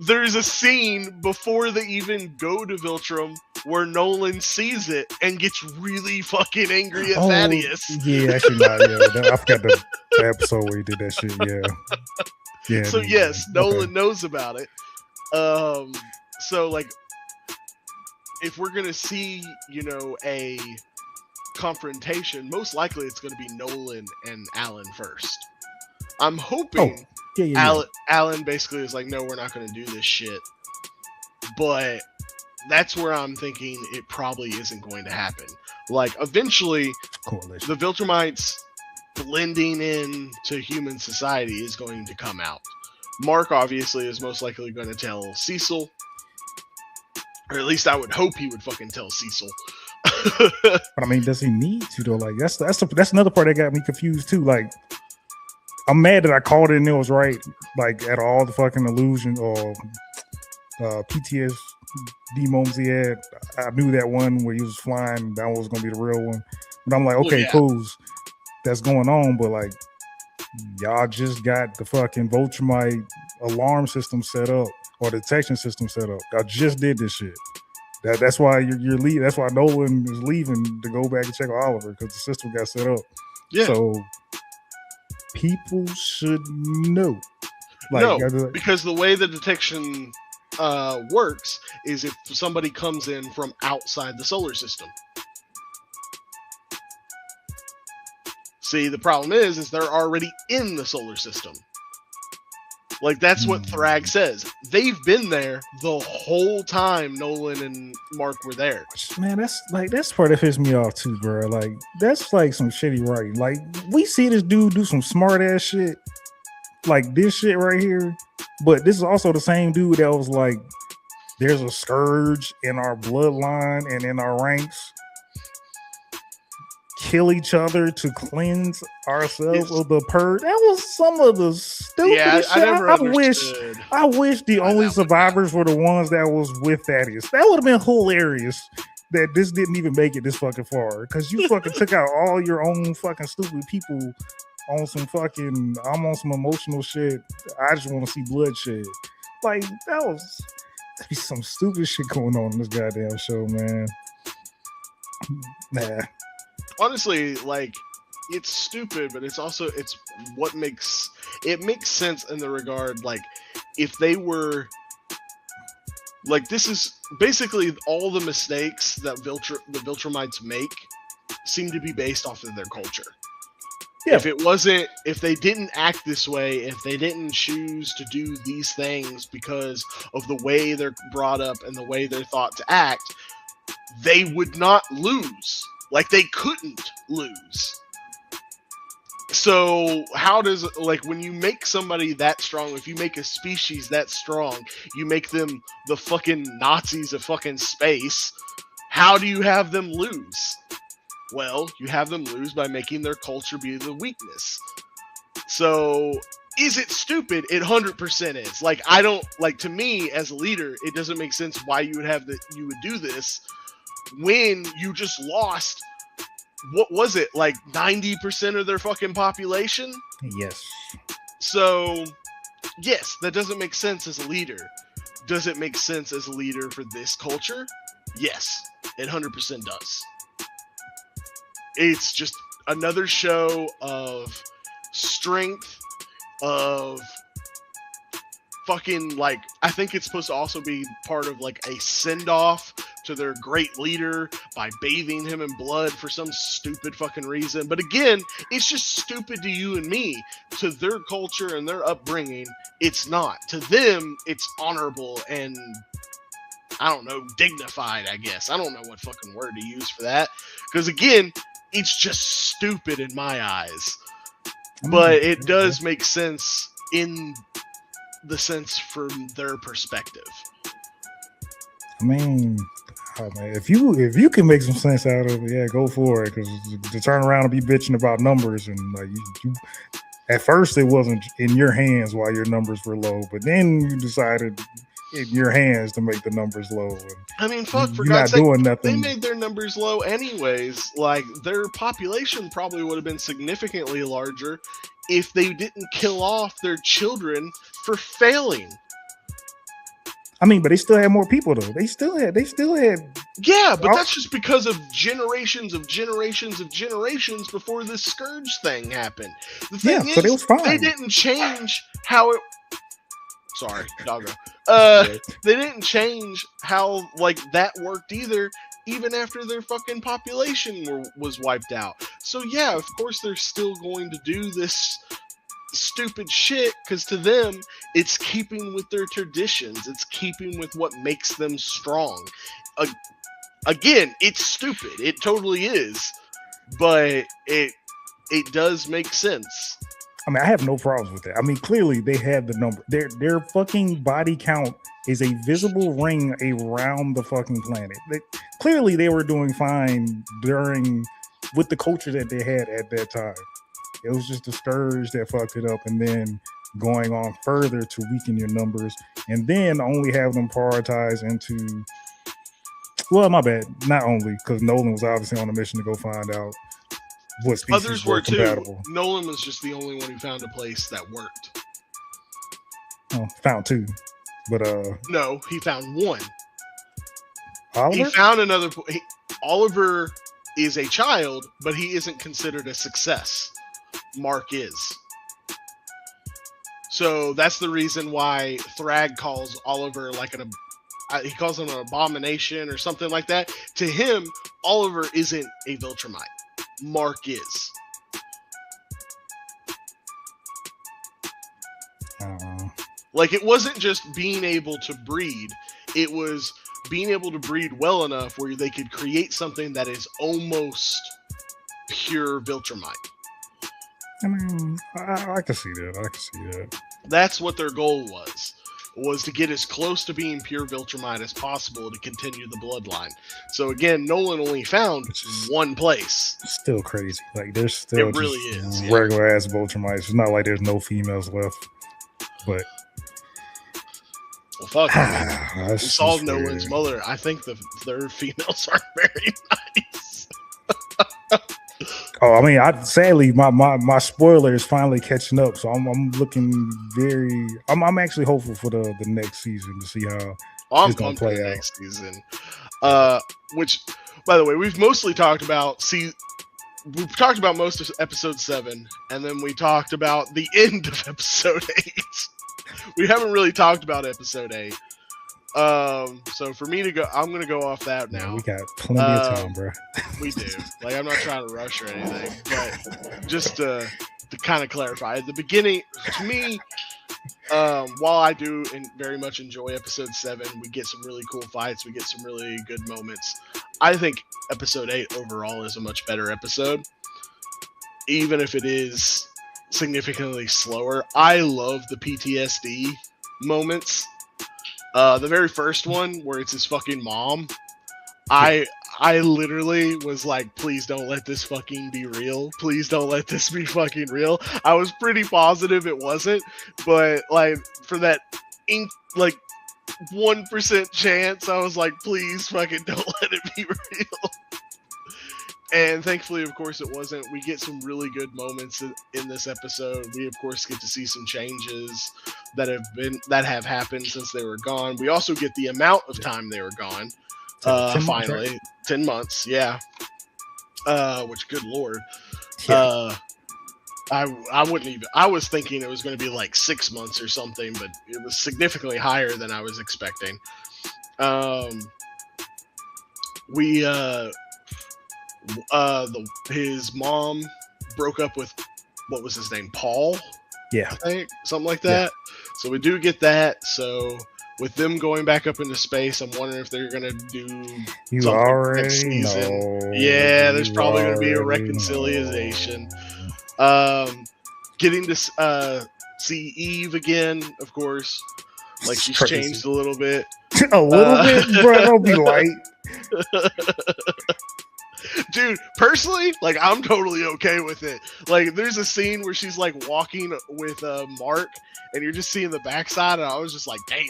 there's a scene before they even go to Viltrum where Nolan sees it and gets really fucking angry at Thaddeus. Yeah, actually not. Yeah, I forgot the episode where he did that shit. Yeah. Yeah. So yes, Nolan knows about it. So if we're gonna see, a confrontation, most likely it's gonna be Nolan and Alan first. I'm hoping. Alan basically is no, we're not going to do this shit. But that's where I'm thinking it probably isn't going to happen. Eventually, the Viltrumites blending in to human society is going to come out. Mark obviously is most likely going to tell Cecil, or at least I would hope he would fucking tell Cecil. But I mean, does he need to though? That's another part that got me confused too. I'm mad that I called it and it was right. At all the fucking illusion or PTSD moments he had, I knew that one where he was flying, that was going to be the real one. But I'm like, Well, okay, yeah. cool, that's going on, but like, y'all just got the fucking Vulturemite alarm system set up or detection system set up. Y'all just did this shit. That's why you're leaving. That's why Nolan is leaving to go back and check on Oliver because the system got set up. Yeah. So people should know. No, because the way the detection works is if somebody comes in from outside the solar system. See, the problem is they're already in the solar system. Like, that's what Thrag says. They've been there the whole time Nolan and Mark were there. Man, that's part that pisses me off too, bro. Like, that's like some shitty writing. Like, we see this dude do some smart ass shit, like this shit right here. But this is also the same dude that was like, there's a scourge in our bloodline and in our ranks. Kill each other to cleanse ourselves of the purge. That was some of the stupidest shit. I wish the only survivors were the ones that was with Thaddeus. That would have been hilarious. That this didn't even make it this fucking far because you fucking took out all your own fucking stupid people on some fucking. I'm on some emotional shit. I just want to see bloodshed. Like, that'd be some stupid shit going on in this goddamn show, man. Nah. Honestly, like, it's stupid, but it's what makes sense in the regard, like, if they were, like, this is basically all the mistakes that the Viltrumites make seem to be based off of their culture. Yeah. If they didn't act this way, if they didn't choose to do these things because of the way they're brought up and the way they're thought to act, they would not lose. Like, they couldn't lose. So how does, like, when you make somebody that strong, if you make a species that strong, you make them the fucking Nazis of fucking space, how do you have them lose? Well, you have them lose by making their culture be the weakness. So, is it stupid? It 100% is. Like, I don't, like, to me, as a leader, it doesn't make sense why you would do this when you just lost, what was it, like 90% of their fucking population? Yes. So, yes, that doesn't make sense as a leader. Does it make sense as a leader for this culture? Yes, it 100% does. It's just another show of strength, of fucking, like, I think it's supposed to also be part of, like, a send-off to their great leader by bathing him in blood for some stupid fucking reason. But again, it's just stupid to you and me. To their culture and their upbringing, it's not. To them, it's honorable and, I don't know, dignified, I guess. I don't know what fucking word to use for that. Because again, it's just stupid in my eyes. But it does make sense in the sense from their perspective. I mean, oh man, if you can make some sense out of it, yeah, go for it. Because to turn around and be bitching about numbers and like you at first it wasn't in your hands while your numbers were low, but then you decided in your hands to make the numbers low. And I mean, fuck, for God's sake, doing nothing. They made their numbers low anyways. Like, their population probably would have been significantly larger if they didn't kill off their children for failing. I mean, but they still had more people though. They still had. Yeah, but that's just because of generations before this scourge thing happened. The thing is, so they was fine. They didn't change how it. Sorry, doggo. They didn't change how, like, that worked either, even after their fucking population was wiped out. So yeah, of course they're still going to do this stupid shit, because to them, it's keeping with their traditions. It's keeping with what makes them strong. Again, it's stupid. It totally is. But it does make sense. I mean, I have no problems with that. I mean, clearly they had the number. Their fucking body count is a visible ring around the fucking planet. Clearly they were doing fine with the culture that they had at that time. It was just the scourge that fucked it up, and then going on further to weaken your numbers, and then only have them prioritize into. Well, my bad. Not only because Nolan was obviously on a mission to go find out what species Others were were too. compatible. Nolan was just the only one who found a place that worked. Oh, found two, but No, he found one. He Oliver. found another. Oliver is a child, but he isn't considered a success. Mark is. So that's the reason why Thrag calls Oliver like he calls him an abomination or something like that. To him, Oliver isn't a Viltrumite. Mark is. Like, it wasn't just being able to breed. It was being able to breed well enough where they could create something that is almost pure Viltrumite. I mean, I can see that. I can see that. That's what their goal was to get as close to being pure Viltrumite as possible to continue the bloodline. So again, Nolan only found one place. Still crazy. Like, there's still it really is regular ass Viltrumites. It's not like there's no females left. But well, fuck. We solved Nolan's mother. I think their females are very nice. Oh, I mean, sadly, my spoiler is finally catching up, so I'm looking very. I'm actually hopeful for the next season to see how I'm it's going to play out. Next season, which, by the way, we've mostly talked about. We've talked about most of episode 7, and then we talked about the end of episode 8. We haven't really talked about episode 8. So for me to go, I'm gonna go off that now. Yeah, we got plenty of time, bro. We do. Like, I'm not trying to rush or anything, but just to kind of clarify, at the beginning, to me, while I do very much enjoy episode 7, we get some really cool fights, we get some really good moments. I think episode 8 overall is a much better episode, even if it is significantly slower. I love the PTSD moments. The very first one where it's his fucking mom, I literally was like, please don't let this fucking be real. Please don't let this be fucking real. I was pretty positive it wasn't, but like, for that 1% chance, I was like, please fucking don't let it be real. And thankfully, of course, it wasn't. We get some really good moments in this episode. We, of course, get to see some changes that have happened since they were gone. We also get the amount of time they were gone. 10 finally, months, right? 10 months, yeah. Which, good lord. Yeah. I wouldn't even. I was thinking it was going to be like 6 months or something, but it was significantly higher than I was expecting. His mom broke up with, what was his name, Paul? Yeah, I think something like that. Yeah. So we do get that. So with them going back up into space, I'm wondering if they're gonna do you already next season. Know. Yeah, there's probably gonna be a reconciliation. Getting to see Eve again, of course. Like, she's changed a little bit. A little bit, bro. Don't be light. Dude, personally, like, I'm totally okay with it. Like, there's a scene where she's like walking with Mark, and you're just seeing the backside, and I was just like, damn.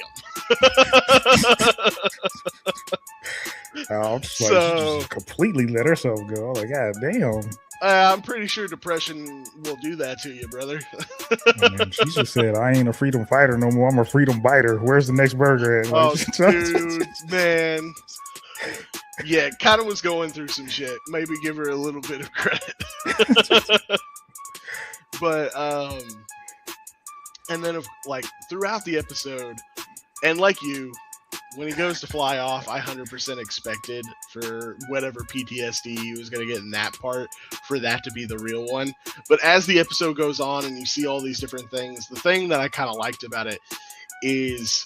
I'm just like, she just completely let herself go. Like, god damn. I'm pretty sure depression will do that to you, brother. I mean, she just said, I ain't a freedom fighter no more. I'm a freedom biter. Where's the next burger at? Oh, dude, man. Yeah, kind of was going through some shit. Maybe give her a little bit of credit. But, and then, like, throughout the episode, and like you, when he goes to fly off, I 100% expected for whatever PTSD he was going to get in that part, for that to be the real one. But as the episode goes on and you see all these different things, the thing that I kind of liked about it is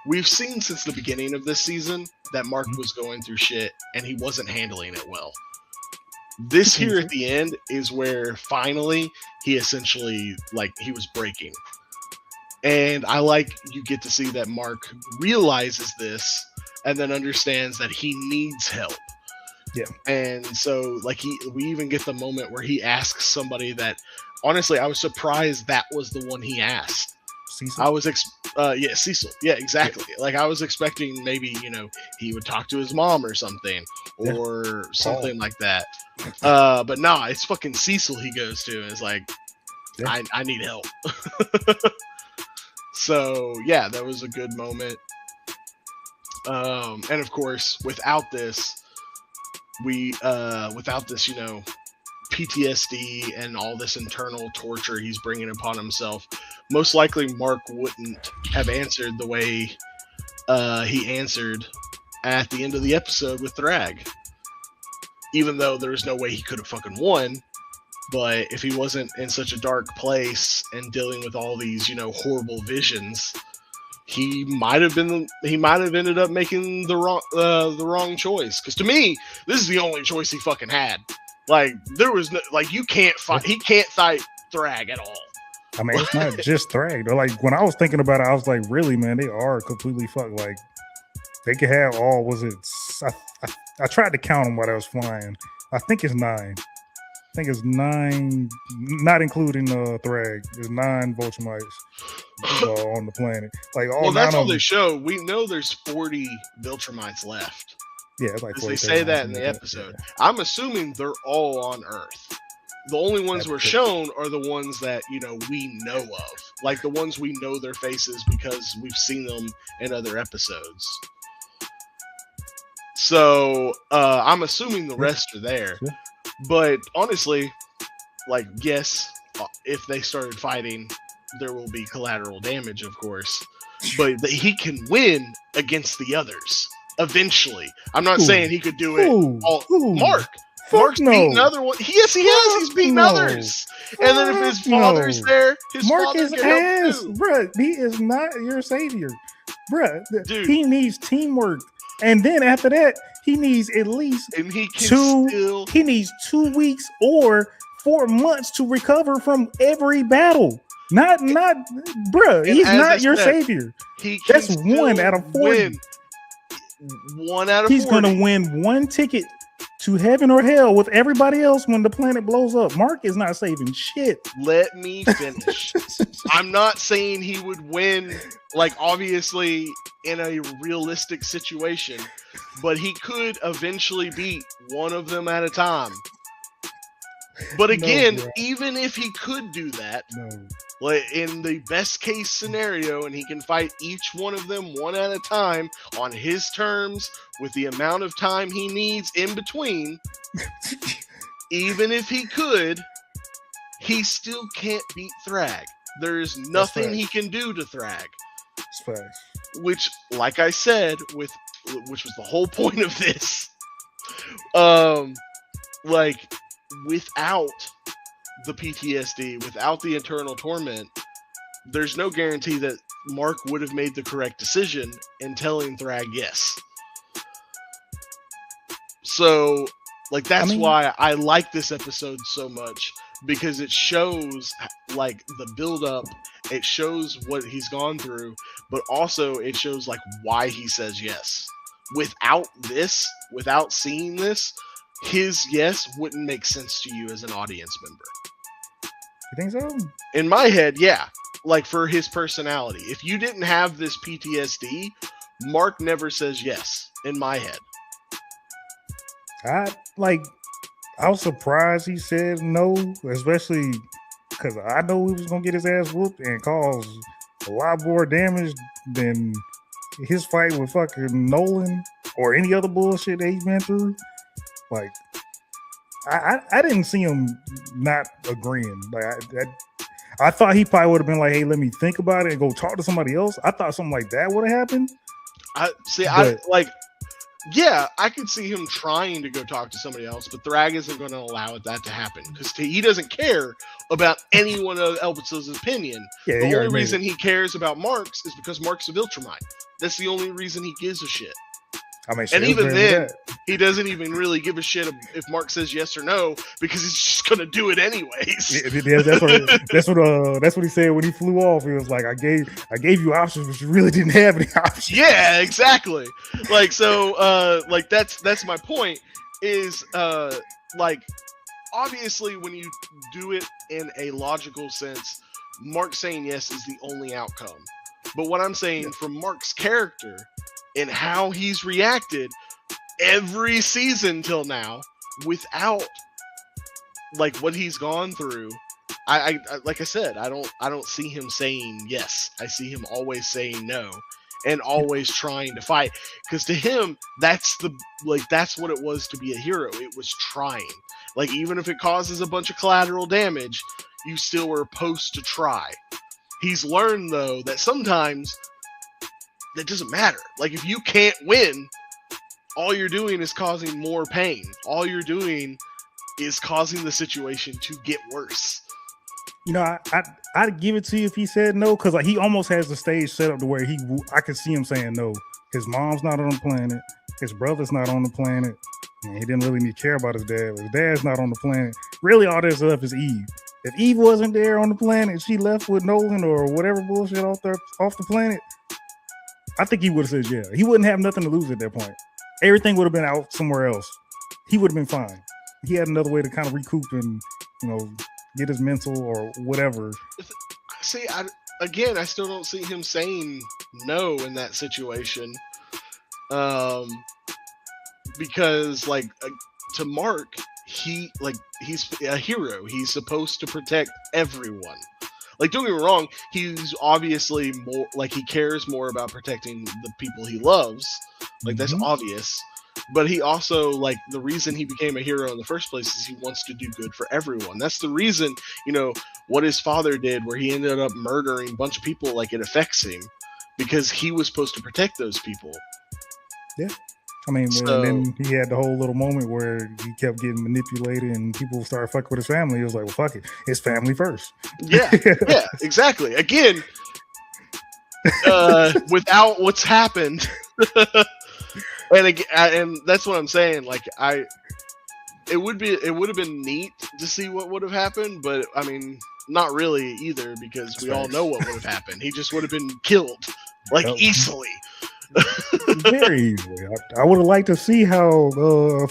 we've seen since the beginning of this season that Mark was going through shit and he wasn't handling it well. This here at the end is where finally he essentially, like, he was breaking. And I like you get to see that Mark realizes this and then understands that he needs help. Yeah. And so, like, we even get the moment where he asks somebody that, honestly, I was surprised that was the one he asked. Cecil. I was yeah, Cecil. Yeah, exactly. Like I was expecting maybe, he would talk to his mom or something Yeah. or something like that. But nah, it's fucking Cecil he goes to and is like, Yeah. I need help. So yeah, that was a good moment. And of course, without this, PTSD and all this internal torture he's bringing upon himself, most likely Mark wouldn't have answered the way he answered at the end of the episode with Thrag. Even though there's no way he could have fucking won, but if he wasn't in such a dark place and dealing with all these, horrible visions, he might have ended up making the wrong choice. Because to me, this is the only choice he fucking had. Like there was no, like you can't fight. He can't fight Thrag at all. I mean, it's not just Thrag. Though. Like when I was thinking about it, I was like, really, man, they are completely fucked. Like they could have all. Was it? I tried to count them while I was flying. I think it's 9. I think it's 9, not including Thrag. There's 9 Viltrumites on the planet. Like all. Well, that's all they show. We know there's 40 Viltrumites left. Yeah, it's like they say that in the episode. Yeah. I'm assuming they're all on Earth. The only ones we're shown are the ones that we know of, like the ones we know their faces because we've seen them in other episodes. So I'm assuming the rest are there. Yeah. But honestly, like, yes, if they started fighting, there will be collateral damage, of course. But he can win against the others eventually. I'm not saying he could do it all. Mark's beaten other ones. Yes, he has. He's beaten others. And then if his father's there, Mark is ass. Too. Bruh, he is not your savior. Bruh, dude, he needs teamwork. And then after that, he needs at least and he can he needs 2 weeks or 4 months to recover from every battle. Not bruh, he's not your savior. That's 1 out of 40. 1 out of 40. He's gonna win 1 ticket to heaven or hell with everybody else when the planet blows up. Mark is not saving shit. Let me finish. I'm not saying he would win, like, obviously in a realistic situation, but he could eventually beat one of them at a time. But again, even if he could do that, like in the best case scenario, and he can fight each one of them one at a time on his terms with the amount of time he needs in between, even if he could, he still can't beat Thrag. There is nothing he can do to Thrag. Which, like I said, which was the whole point of this, like, without the PTSD, without the internal torment, there's no guarantee that Mark would have made the correct decision in telling Thrag yes. So, like, that's why I like this episode so much, because it shows, like, the build-up, it shows what he's gone through, but also it shows, like, why he says yes. Without this, without seeing this, his yes wouldn't make sense to you as an audience member. You think so? In my head, yeah. Like, for his personality. If you didn't have this PTSD, Mark never says yes, in my head. I was surprised he said no, especially because I know he was going to get his ass whooped and cause a lot more damage than his fight with fucking Nolan or any other bullshit that he's been through. Like, I didn't see him not agreeing. Like, I thought he probably would have been like, hey, let me think about it and go talk to somebody else. I thought something like that would have happened. Yeah, I could see him trying to go talk to somebody else, but Thrag isn't going to allow that to happen because he doesn't care about anyone else's opinion. Yeah, the only reason he cares about Mark's is because Mark's a Viltrumite. That's the only reason he gives a shit. And even then, he doesn't even really give a shit if Mark says yes or no because he's just gonna do it anyways. Yeah, that's what he said when he flew off. He was like, "I gave you options, but you really didn't have any options." Yeah, exactly. Like, so, like, that's my point. Is like, obviously when you do it in a logical sense, Mark saying yes is the only outcome. But what I'm saying from Mark's character and how he's reacted every season till now, without like what he's gone through, I like I said, I don't see him saying yes. I see him always saying no, and always trying to fight. Because to him, that's what it was to be a hero. It was trying. Like, even if it causes a bunch of collateral damage, you still were supposed to try. He's learned though that sometimes that doesn't matter. Like, if you can't win, all you're doing is causing more pain. All you're doing is causing the situation to get worse. You know, I'd give it to you if he said no, because like he almost has the stage set up to where I could see him saying no. His mom's not on the planet. His brother's not on the planet. And he didn't really need to care about his dad. His dad's not on the planet. Really, all that's left is Eve. If Eve wasn't there on the planet, she left with Nolan or whatever bullshit off the planet, I think he would have said yeah. He wouldn't have nothing to lose at that point. Everything would have been out somewhere else. He would have been fine. He had another way to kind of recoup and, get his mental or whatever. See, I still don't see him saying no in that situation. Because to Mark, he's a hero. He's supposed to protect everyone. Like, don't get me wrong, he's obviously more, like, he cares more about protecting the people he loves. Like, that's obvious. But he also, like, the reason he became a hero in the first place is he wants to do good for everyone. That's the reason, what his father did, where he ended up murdering a bunch of people, like, it affects him. Because he was supposed to protect those people. Yeah. I mean, and then he had the whole little moment where he kept getting manipulated and people started fucking with his family. He was like, well, fuck it. It's family first. Yeah, yeah, exactly. Again, without what's happened. And that's what I'm saying. Like, it would have been neat to see what would have happened, but I mean, not really either, because we all know what would have happened. He just would have been killed, easily. Very easily. I would have liked to see how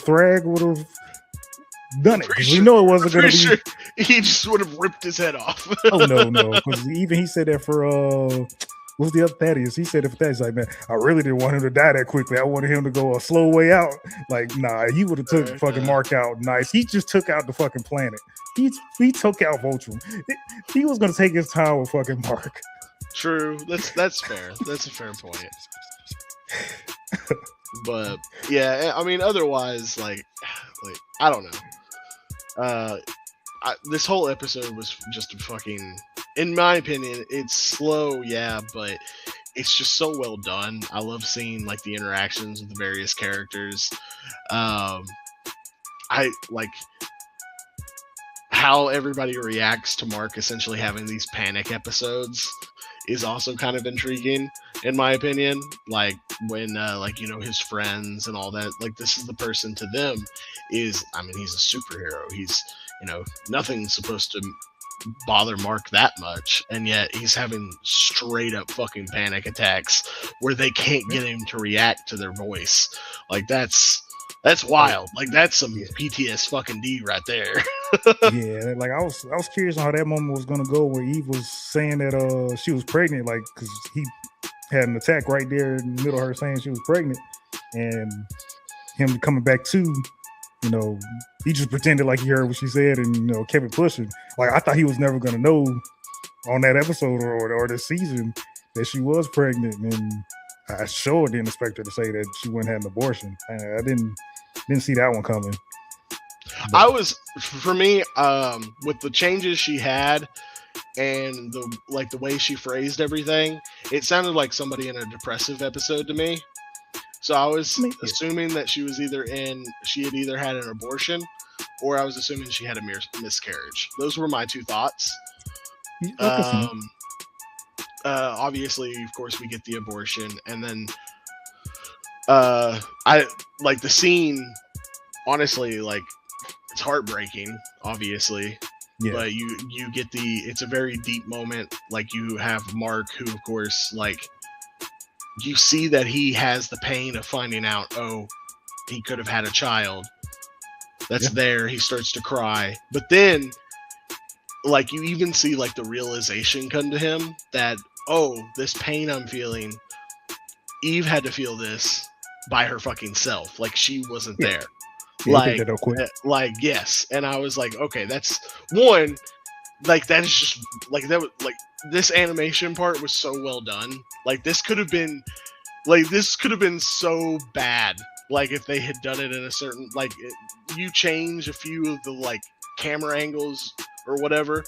Thrag would have done it, because we know it wasn't going to be. Sure he just would have ripped his head off. Oh no, because even he said that for what's the other Thaddeus? He said it for Thaddeus. Like, man, I really didn't want him to die that quickly. I wanted him to go a slow way out. Like, nah, he would have took fucking Mark out nice. He just took out the fucking planet. He took out Voltron. He was going to take his time with fucking Mark. True. That's fair. That's a fair point. But yeah, I mean, otherwise, like I don't know. This whole episode was just a fucking, in my opinion, it's slow, yeah, but it's just so well done. I love seeing like the interactions with the various characters. I like how everybody reacts to Mark essentially having these panic episodes is also kind of intriguing, in my opinion. Like, when his friends and all that, like, this is the person to them is, I mean, he's a superhero. He's, nothing's supposed to bother Mark that much, and yet he's having straight up fucking panic attacks where they can't get him to react to their voice. Like, that's wild. Like, that's some PTS fucking D right there. Yeah, like I was curious on how that moment was gonna go, where Eve was saying that she was pregnant, like, because he had an attack right there in the middle of her saying she was pregnant, and him coming back to, he just pretended like he heard what she said and kept it pushing. Like, I thought he was never gonna know on that episode or this season that she was pregnant, and I sure didn't expect her to say that she wouldn't have an abortion. I didn't see that one coming. But For me, with the changes she had and the way she phrased everything, it sounded like somebody in a depressive episode to me. So I was assuming that she had either had an abortion, or I was assuming she had a miscarriage. Those were my two thoughts. Obviously, of course, we get the abortion, and then I like the scene. Honestly, like, it's heartbreaking, obviously. Yeah. But you get it's a very deep moment. Like, you have Mark, who, of course, like, you see that he has the pain of finding out, he could have had a child. That's there. He starts to cry. But then, like you even see like the realization come to him that, oh, this pain I'm feeling, Eve had to feel this by her fucking self. Like she wasn't there. Yeah, Like yes. And I was like, okay, that's one. Like that is just like that was like this animation part was so well done. Like this could have been so bad. Like if they had done it in a certain you change a few of the like camera angles or whatever,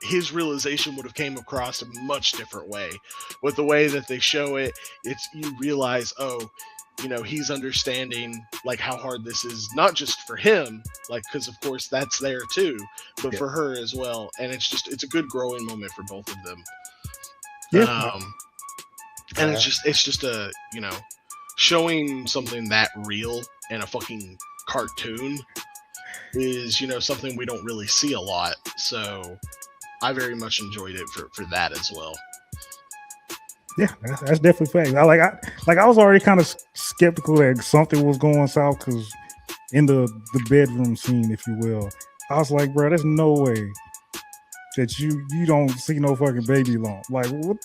his realization would have came across a much different way. With the way that they show it, you realize, oh, he's understanding like how hard this is, not just for him, like because of course that's there too, but for her as well. And it's a good growing moment for both of them. And it's just a showing something that real in a fucking cartoon is something we don't really see a lot. So I very much enjoyed it for that as well. Yeah, that's definitely fact. I was already kind of skeptical that something was going south because in the bedroom scene, if you will, I was like, bro, there's no way that you don't see no fucking baby lump. Like what?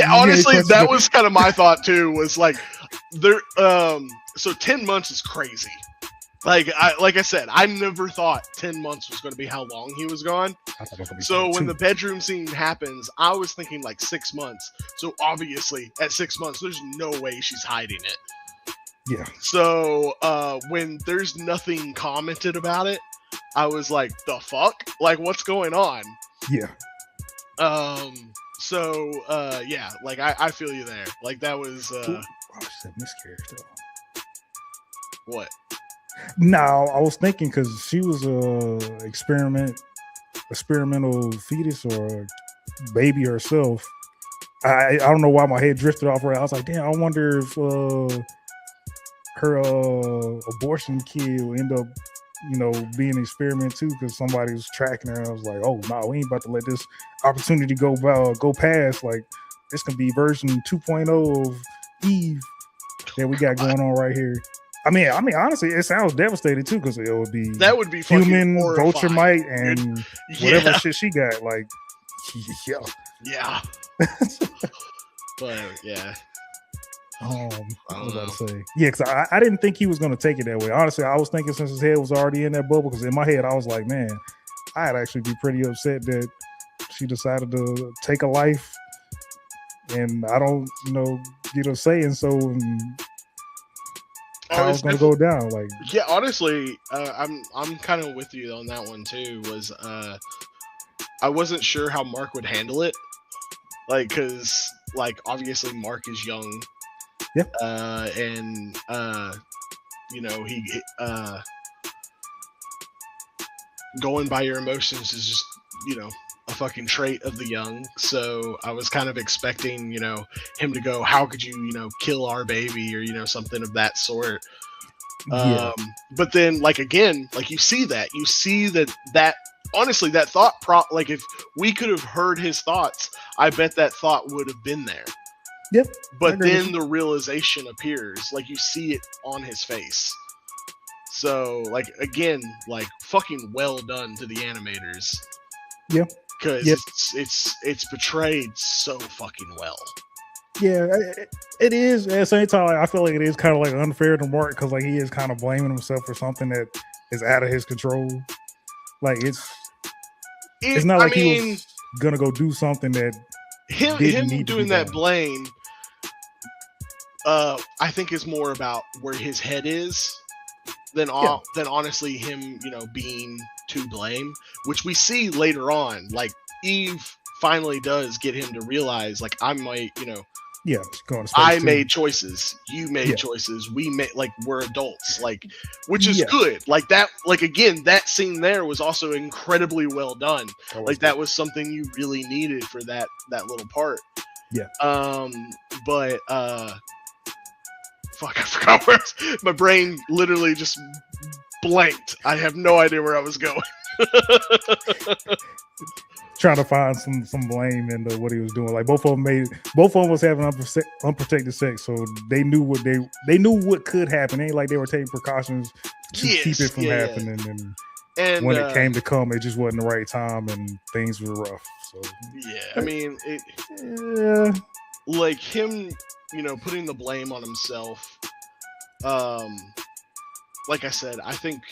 Honestly, that was kind of my thought too. Was like there. So 10 months is crazy. Like I said, I never thought 10 months was going to be how long he was gone. So when the bedroom scene happens, I was thinking like 6 months. So obviously at 6 months, there's no way she's hiding it. Yeah. So when there's nothing commented about it, I was like, the fuck? Like what's going on? Yeah. So yeah, like I feel you there. Like that was that miscarriage though. What? No, I was thinking because she was a experimental fetus or a baby herself. I don't know why my head drifted off right. I was like, damn, I wonder if her abortion kid will end up, being an experiment too, because somebody was tracking her. I was like, oh no, we ain't about to let this opportunity go past. Like this can be version 2.0 of Eve that we got going on right here. I mean, honestly, it sounds devastating too, because it would be human vulture might and whatever shit she got. Like, yeah. But yeah. I was about to say, yeah, because I didn't think he was going to take it that way. Honestly, I was thinking since his head was already in that bubble, because in my head I was like, man, I'd actually be pretty upset that she decided to take a life, and I don't, get a say, and so. How it's gonna go down, like yeah. Honestly, I'm kind of with you on that one too. Was I wasn't sure how Mark would handle it, like because obviously Mark is young, yeah, and he going by your emotions is just a fucking trait of the young. So I was kind of expecting, him to go, how could you, kill our baby or, something of that sort. Yeah. But then again, you see that honestly, that thought if we could have heard his thoughts, I bet that thought would have been there. Yep. But then the realization appears, you see it on his face. So again, fucking well done to the animators. Yeah. Because it's portrayed so fucking well. Yeah, it is. At the same time, I feel like it is kind of unfair to Mark, because he is kind of blaming himself for something that is out of his control. It's not he was gonna go do something that him doing that blame. I think is more about where his head is than honestly him, being to blame, which we see later on. Eve finally does get him to realize, I might, I made choices, you made choices, we made, we're adults, which is good. Again, that scene there was also incredibly well done. That was something you really needed for that little part. Yeah. But fuck, I forgot where my brain literally just blanked. I have no idea where I was going. trying to find some blame in what he was doing. Like both of them was having unprotected sex, so they knew what could happen. It ain't like they were taking precautions to keep it from happening. And when it came to come, it just wasn't the right time, and things were rough. So yeah, I mean, like him, putting the blame on himself. Like I said, I think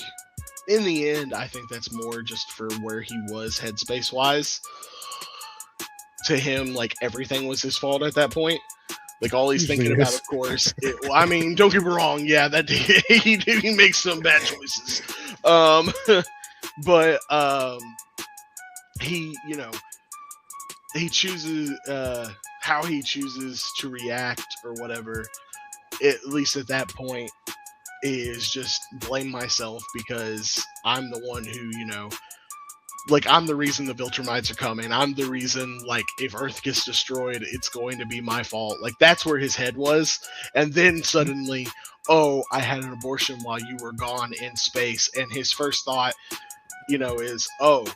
in the end, I think that's more just for where he was headspace wise. To him, like everything was his fault at that point. Like all he's thinking about, of course. I mean, don't get me wrong. Yeah, that he makes some bad choices. But he, he chooses how he chooses to react or whatever. At least at that point, is just blame myself because I'm the one who, like I'm the reason the Viltrumites are coming. I'm the reason, like, if Earth gets destroyed, it's going to be my fault. Like that's where his head was. And then suddenly, oh, I had an abortion while you were gone in space. And his first thought, is, oh,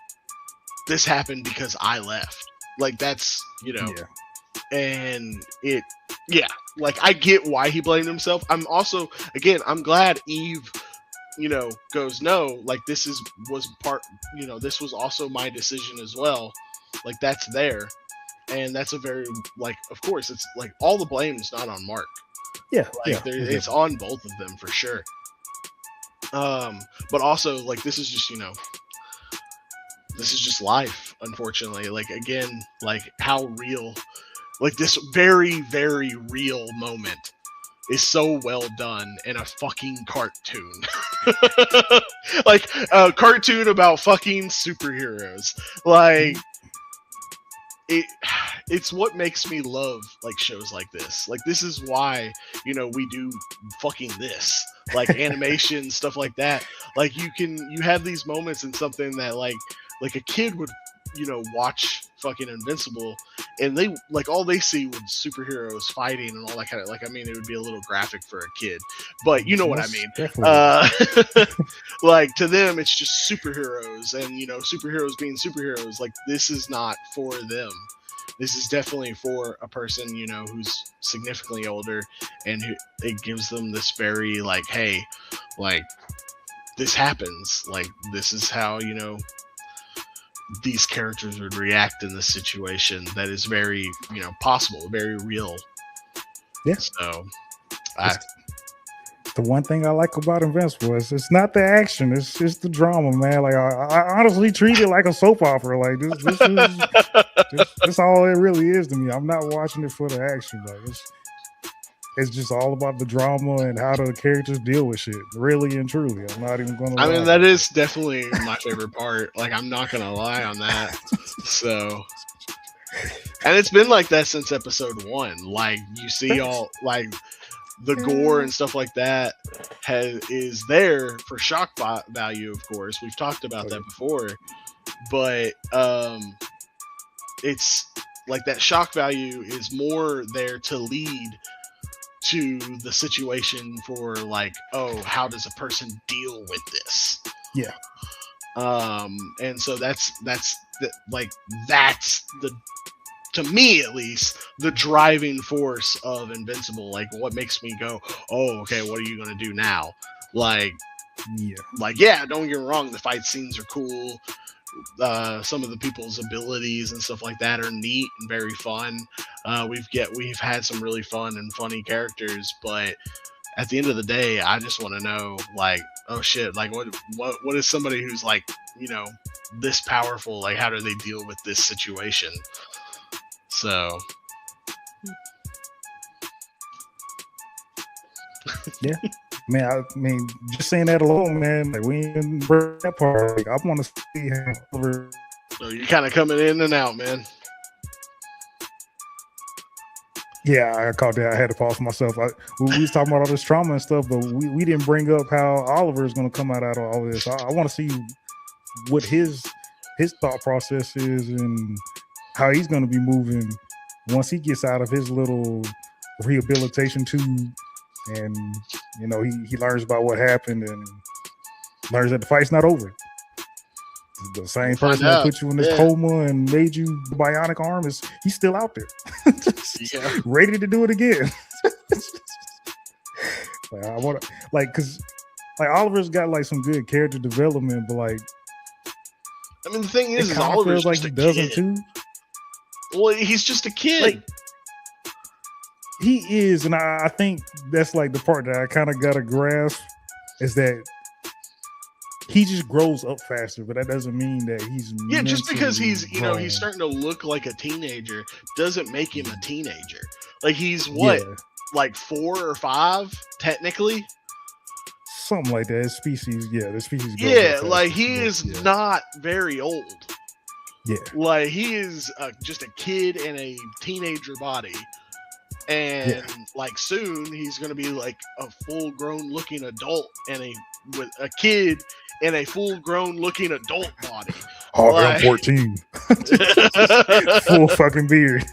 this happened because I left. Like that's, and it, yeah, like I get why he blamed himself. I'm also, again, I'm glad Eve, goes, no, like this was also my decision as well. Like that's there. And that's a very, like, of course, it's like all the blame is not on Mark. Yeah. Like it's on both of them for sure. But also like this is just, this is just life, unfortunately. Like again, like how real, like this very, very real moment is so well done in a fucking cartoon. Like a cartoon about fucking superheroes. Like it's what makes me love like shows like this. Like this is why, we do fucking this. Like animation, stuff like that. Like you have these moments in something that like a kid would, watch fucking Invincible, and they like all they see was superheroes fighting and all that kind of, like, I mean, it would be a little graphic for a kid, but you know what I mean. Like to them, it's just superheroes, and superheroes being superheroes. Like this is not for them. This is definitely for a person, who's significantly older, and who it gives them this very like, hey, like this happens. Like this is how these characters would react in this situation that is very, possible, very real. Yeah. So, the one thing I like about Invincible is it's not the action; it's just the drama, man. Like I honestly treat it like a soap opera. Like this all it really is to me. I'm not watching it for the action. Like it's just all about the drama and how the characters deal with shit. Really and truly. I'm not even going to lie. I mean, that is definitely my favorite part. Like, I'm not going to lie on that. So, and it's been like that since episode 1. Like, you see all, like, the gore and stuff like that is there for shock value, of course. We've talked about that before. But, it's, like, that shock value is more there to lead to the situation for like, oh, how does a person deal with this? Yeah. And so that's the, to me at least, the driving force of Invincible. Like what makes me go, oh, okay, what are you gonna do now? Like, yeah, don't get me wrong, the fight scenes are cool. Some of the people's abilities and stuff like that are neat and very fun. We've had some really fun and funny characters, but at the end of the day, I just want to know, like, oh shit, like what is somebody who's like, this powerful, like how do they deal with this situation? So yeah. Man, I mean, just saying that alone, man, like we didn't bring that part. Like, I want to see how. So you're kind of coming in and out, man. Yeah, I caught that. I had to pause myself. We was talking about all this trauma and stuff, but we didn't bring up how Oliver is going to come out of all of this. I want to see what his thought process is and how he's going to be moving once he gets out of his little rehabilitation tube. And he learns about what happened and learns that the fight's not over. The same We'll find person that out. put you in this Yeah. coma and made you bionic arm he's still out there, Yeah. ready to do it again. Like, I want to because Oliver's got like some good character development, but like I mean, the thing it is kind of Oliver's feels like just he a doesn't kid. too. Well, he's just a kid. Like he is, and I think that's like the part that I kind of got to grasp is that he just grows up faster, but that doesn't mean that he's yeah, just because he's grown. he's starting to look like a teenager doesn't make him a teenager. Like he's what, like 4 or 5 technically. Something like that. His species, the species. Yeah, like he is not very old. Yeah, like he is just a kid in a teenager body, and like soon he's gonna be like a full-grown looking adult with a kid in a full-grown looking adult body. Oh, like, I'm 14. Full fucking beard.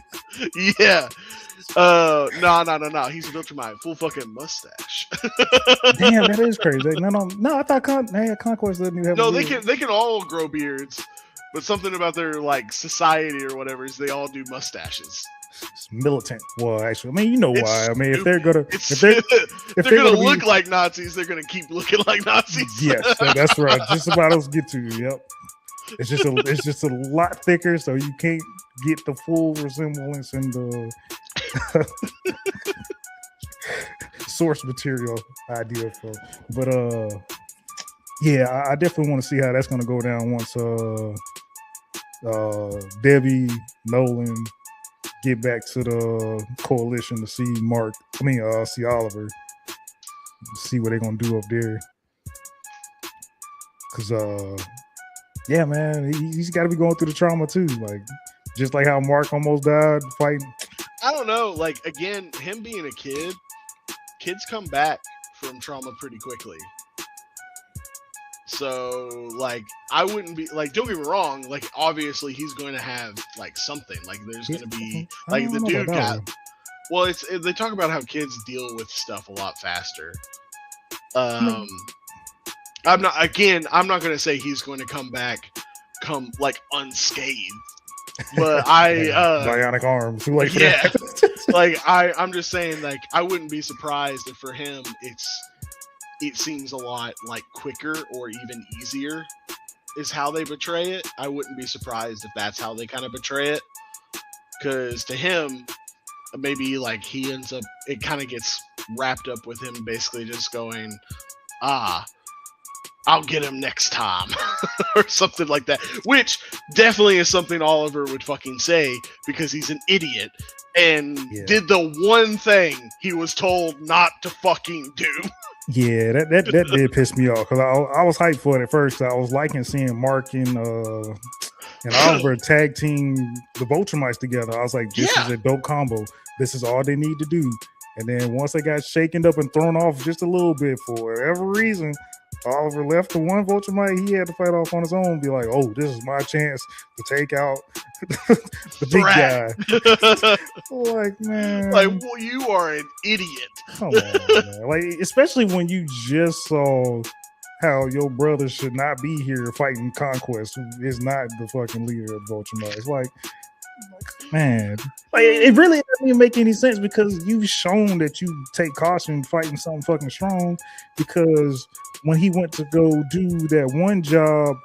Yeah. No. He's built to my full fucking mustache. Damn, that is crazy. No. I thought Conquest doesn't even have. No, they can all grow beards, but something about their like society or whatever is they all do mustaches. It's militant. Well, actually, I mean, you know why. I mean, if they're gonna look like Nazis, they're gonna keep looking like Nazis. Yes, that's right. Just about else get to you. Yep. It's just a lot thicker, so you can't get the full resemblance in the source material idea for. But I definitely want to see how that's going to go down once Debbie, Nolan get back to the coalition to see see Oliver, see what they're gonna do up there. Cause yeah, man, he's got to be going through the trauma too. Like just like how Mark almost died fighting. I don't know. Like again, him being a kid, kids come back from trauma pretty quickly. So like I wouldn't be like, don't get me wrong, like obviously he's going to have like something, like there's going to be like the dude got well they talk about how kids deal with stuff a lot faster. I'm not going to say he's going to come like unscathed, but bionic arms, too late for that. Like I'm just saying, like I wouldn't be surprised if for him it seems a lot like quicker or even easier is how they portray it. I wouldn't be surprised if that's how they kind of portray it, because to him maybe like he ends up, it kind of gets wrapped up with him basically just going, I'll get him next time or something like that, which definitely is something Oliver would fucking say because he's an idiot and did the one thing he was told not to fucking do. Yeah, that did piss me off because I was hyped for it at first. I was liking seeing Mark and Oliver tag team the Vulture together. I was like, this is a dope combo. This is all they need to do. And then once they got shaken up and thrown off just a little bit for whatever reason, Oliver left the one Vulture he had to fight off on his own. Be like, oh, this is my chance to take out the big guy. Like, man, like, well, you are an idiot. Come on, man. Like, especially when you just saw how your brother should not be here fighting Conquest, who is not the fucking leader of Vulture. It's like, man, like it really doesn't even make any sense because you've shown that you take caution fighting something fucking strong. Because when he went to go do that one job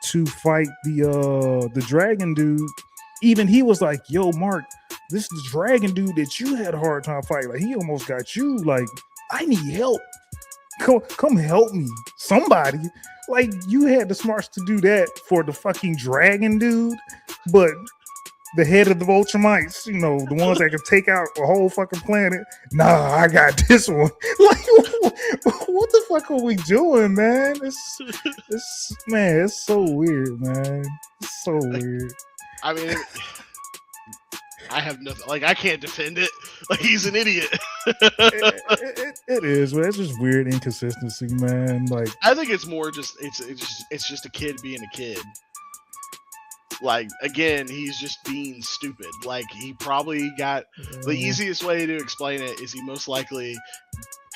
to fight the dragon dude, even he was like, yo, Mark, this is the dragon dude that you had a hard time fighting. Like, he almost got you. Like, I need help. Come help me. Somebody. Like, you had the smarts to do that for the fucking dragon dude, but the head of the Vulture-mites, you know, the ones that can take out a whole fucking planet. Nah, I got this one. Like, what the fuck are we doing, man? It's so weird, man. It's so weird. I mean, I have nothing. Like, I can't defend it. Like, he's an idiot. It is, but it's just weird inconsistency, man. Like, I think it's more just it's just a kid being a kid. Like, again, he's just being stupid. Like, he probably got the easiest way to explain it is he most likely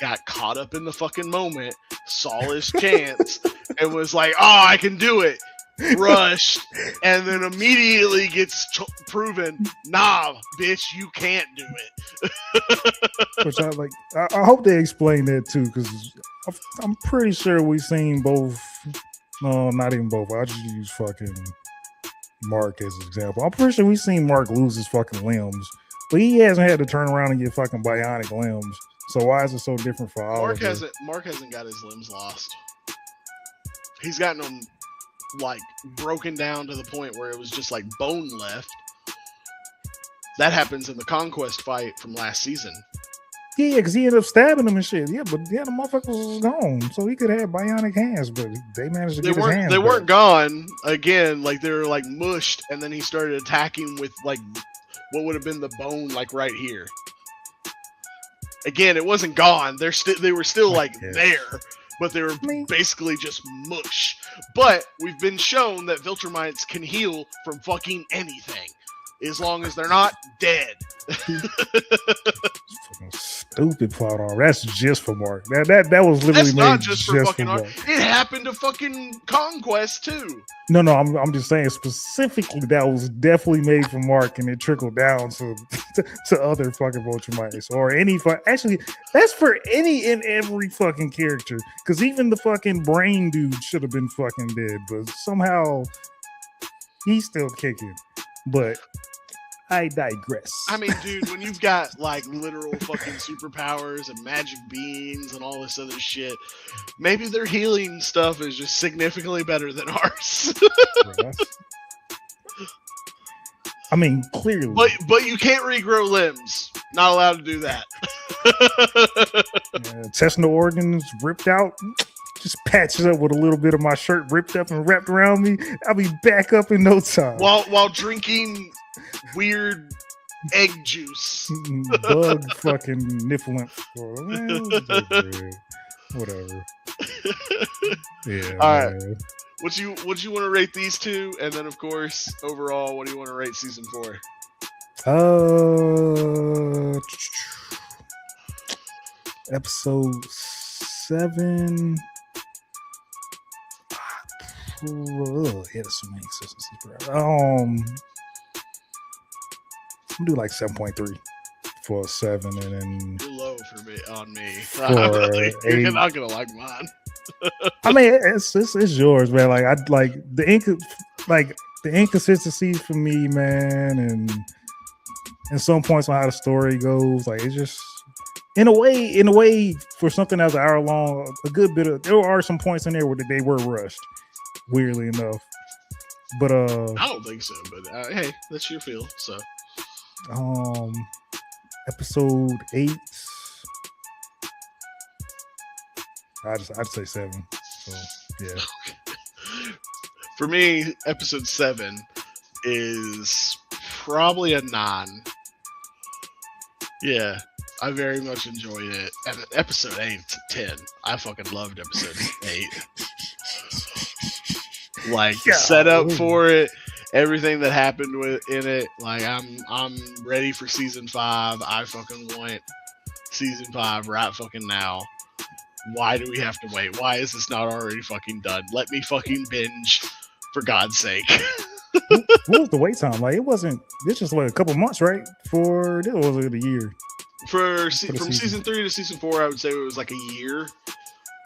got caught up in the fucking moment, saw his chance, and was like, "Oh, I can do it." rushed, and then immediately gets proven, nah, bitch, you can't do it. Which I like. I hope they explain that too, because I'm pretty sure we've seen both. No, not even both. I just use fucking Mark as an example. I'm pretty sure we've seen Mark lose his fucking limbs, but he hasn't had to turn around and get fucking bionic limbs. So why is it so different for all of us? Mark hasn't got his limbs lost. He's gotten them like broken down to the point where it was just like bone left. That happens in the Conquest fight from last season. Yeah, because he ended up stabbing him and shit. Yeah, but the motherfucker was gone, so he could have bionic hands, but they managed to get his hands. They weren't gone again. Like they were like mushed, and then he started attacking with like what would have been the bone, like right here. Again, it wasn't gone. They were still like there, but they were basically just mush. But we've been shown that Viltrumites can heal from fucking anything, as long as they're not dead. Stupid plot armor. That's just for Mark. That was literally That's not made just for fucking Mark. It happened to fucking Conquest too. No, I'm just saying specifically that was definitely made for Mark, and it trickled down to other fucking Viltrumites or any. Actually, that's for any and every fucking character. Because even the fucking brain dude should have been fucking dead, but somehow he's still kicking. But I digress. I mean, dude, when you've got like literal fucking superpowers and magic beans and all this other shit, maybe their healing stuff is just significantly better than ours. I mean, clearly. But you can't regrow limbs. Not allowed to do that. Intestinal organs ripped out. Just patches up with a little bit of my shirt ripped up and wrapped around me. I'll be back up in no time. While drinking weird egg juice. Bug fucking niffling. Whatever. Yeah. All right. Would you want to rate these two? And then of course, overall, what do you want to rate season 4? Episode 7. Yeah, that's so many consistencies, bro. I'll do like 7.3 for 7, and then you're low for me on me. You're not gonna like mine. I mean, it's yours, man. Like I like the inconsistencies for me, man, and some points on how the story goes. Like it's just in a way for something that's an hour long, a good bit of there are some points in there where they were rushed. Weirdly enough, but I don't think so. But hey, that's your feel. So, episode 8. I'd say 7. So yeah. For me, episode 7 is probably a 9. Yeah, I very much enjoyed it. And episode 8 's a 10. I fucking loved episode 8. Like the setup for it, everything that happened in it. Like I'm ready for season 5. I fucking want season 5 right fucking now. Why do we have to wait? Why is this not already fucking done? Let me fucking binge, for God's sake. What was the wait time? Like it wasn't. This just like a couple months, right? This was a year. From season 3 to season 4, I would say it was like a year.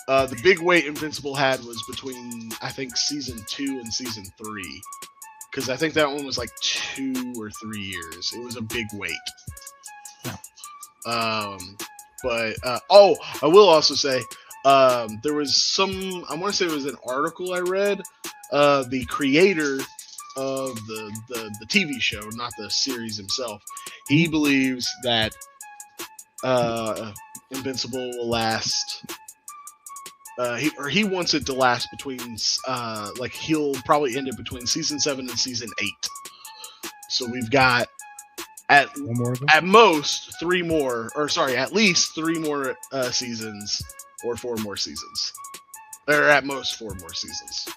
The big wait Invincible had was between, I think, season 2 and season 3. Because I think that one was like 2 or 3 years. It was a big wait. Yeah. I will also say, there was some, I want to say it was an article I read. The creator of the TV show, not the series himself, he believes that Invincible will last... he wants it to last between he'll probably end it between season 7 and season 8. So we've got at most 3 more, or sorry, at least 3 more seasons or 4 more seasons, or at most 4 more seasons.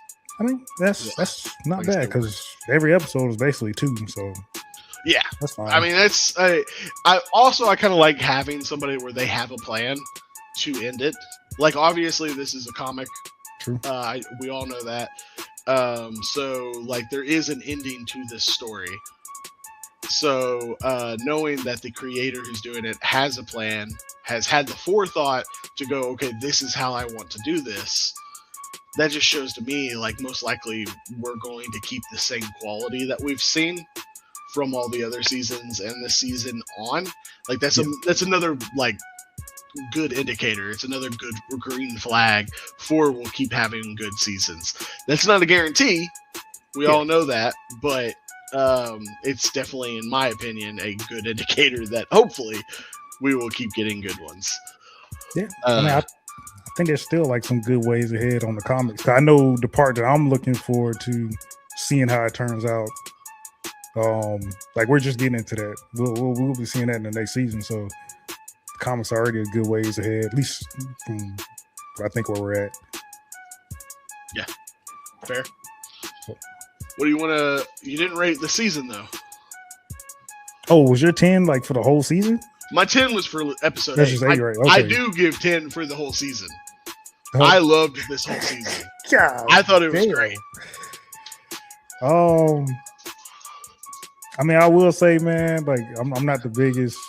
I mean that's not bad because every episode is basically 2, so yeah, that's fine. I mean I kind of like having somebody where they have a plan to end it. Like, obviously, this is a comic True. We all know that. So like there is an ending to this story. So knowing that the creator who's doing it has a plan, has had the forethought to go, okay, this is how I want to do this. That just shows to me like most likely we're going to keep the same quality that we've seen from all the other seasons and the season on. Like that's that's another like good indicator. It's another good green flag for we'll keep having good seasons. That's not a guarantee. We all know that, but it's definitely, in my opinion, a good indicator that hopefully we will keep getting good ones. Yeah, I think there's still like some good ways ahead on the comics. I know the part that I'm looking forward to seeing how it turns out. Like we're just getting into that. We'll be seeing that in the next season. So the comics are already a good ways ahead, at least from I think where we're at. Yeah, fair. So, what do you want to? You didn't rate the season though. Oh, was your 10 like for the whole season? My 10 was for episode That's 8. just 8, right? Okay. I do give 10 for the whole season. I loved this whole season. God, I thought it was great. I mean, I will say, man, like I'm not the biggest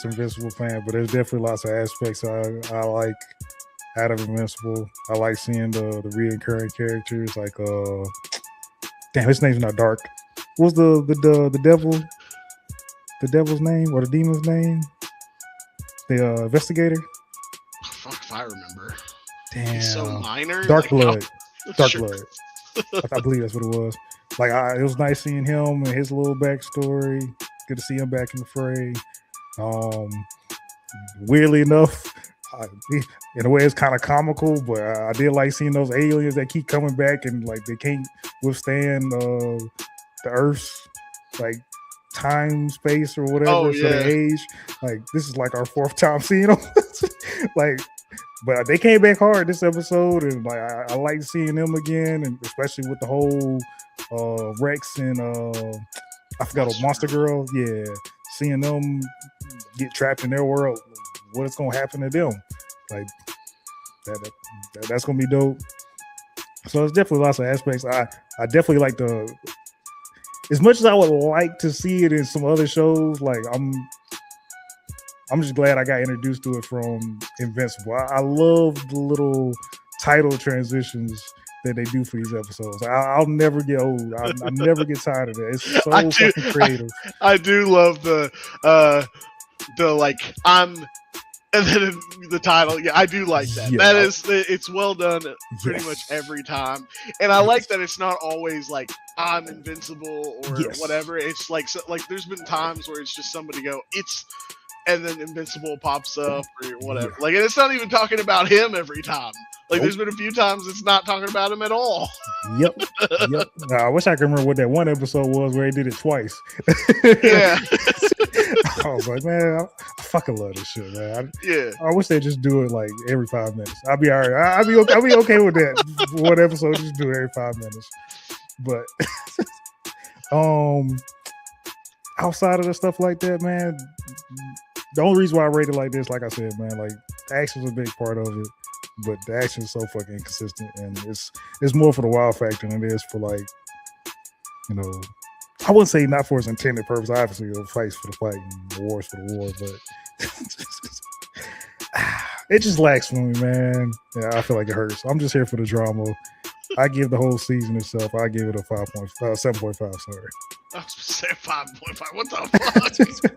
Invincible fan, but there's definitely lots of aspects I like out of Invincible. I like seeing the reoccurring characters, like damn, his name's not Dark. What's the devil's name or the demon's name? The investigator. Fuck if I remember. Damn, he's so minor. Dark Blood. Dark sure. Blood. I believe that's what it was. Like it was nice seeing him and his little backstory. Good to see him back in the fray. Weirdly enough, in a way it's kind of comical, but I did like seeing those aliens that keep coming back and like they can't withstand the Earth's like time, space, or whatever. Oh, so they age. Like this is like our 4th time seeing them. Like, but they came back hard this episode, and like I like seeing them again, and especially with the whole Rex and I forgot what Monster Girl. Yeah, seeing them get trapped in their world, what is gonna happen to them? Like that's gonna be dope. So it's definitely lots of aspects. I definitely like as much as I would like to see it in some other shows. Like I'm just glad I got introduced to it from Invincible. I love the little title transitions that they do for these episodes. I'll never get old. I'll never get tired of that. It's so fucking creative. I do love the like I'm, and then the title. Yeah, I do like that. Yeah. It's well done pretty much every time. And I like that it's not always like I'm invincible or whatever. It's like there's been times where it's just somebody go, it's, and then Invincible pops up or whatever. Like, and it's not even talking about him every time. Like, there's been a few times it's not talking about him at all. Yep. I wish I could remember what that one episode was where he did it twice. Yeah. I was like, man, I fucking love this shit, man. I wish they just do it like every 5 minutes. I'll be all right. I'll be okay with that. One episode, just do it every 5 minutes. But outside of the stuff like that, man, the only reason why I rate it like this, like I said, man, like the action's a big part of it, but the action is so fucking inconsistent, and it's more for the wow factor than it is for like, you know, I wouldn't say not for its intended purpose. Obviously, the fight's for the fight and the war's for the war, but it just lacks for me, man. Yeah, I feel like it hurts. I'm just here for the drama. I give the whole season itself, I give it a 7.5. Sorry. I was say 5.5. What the fuck?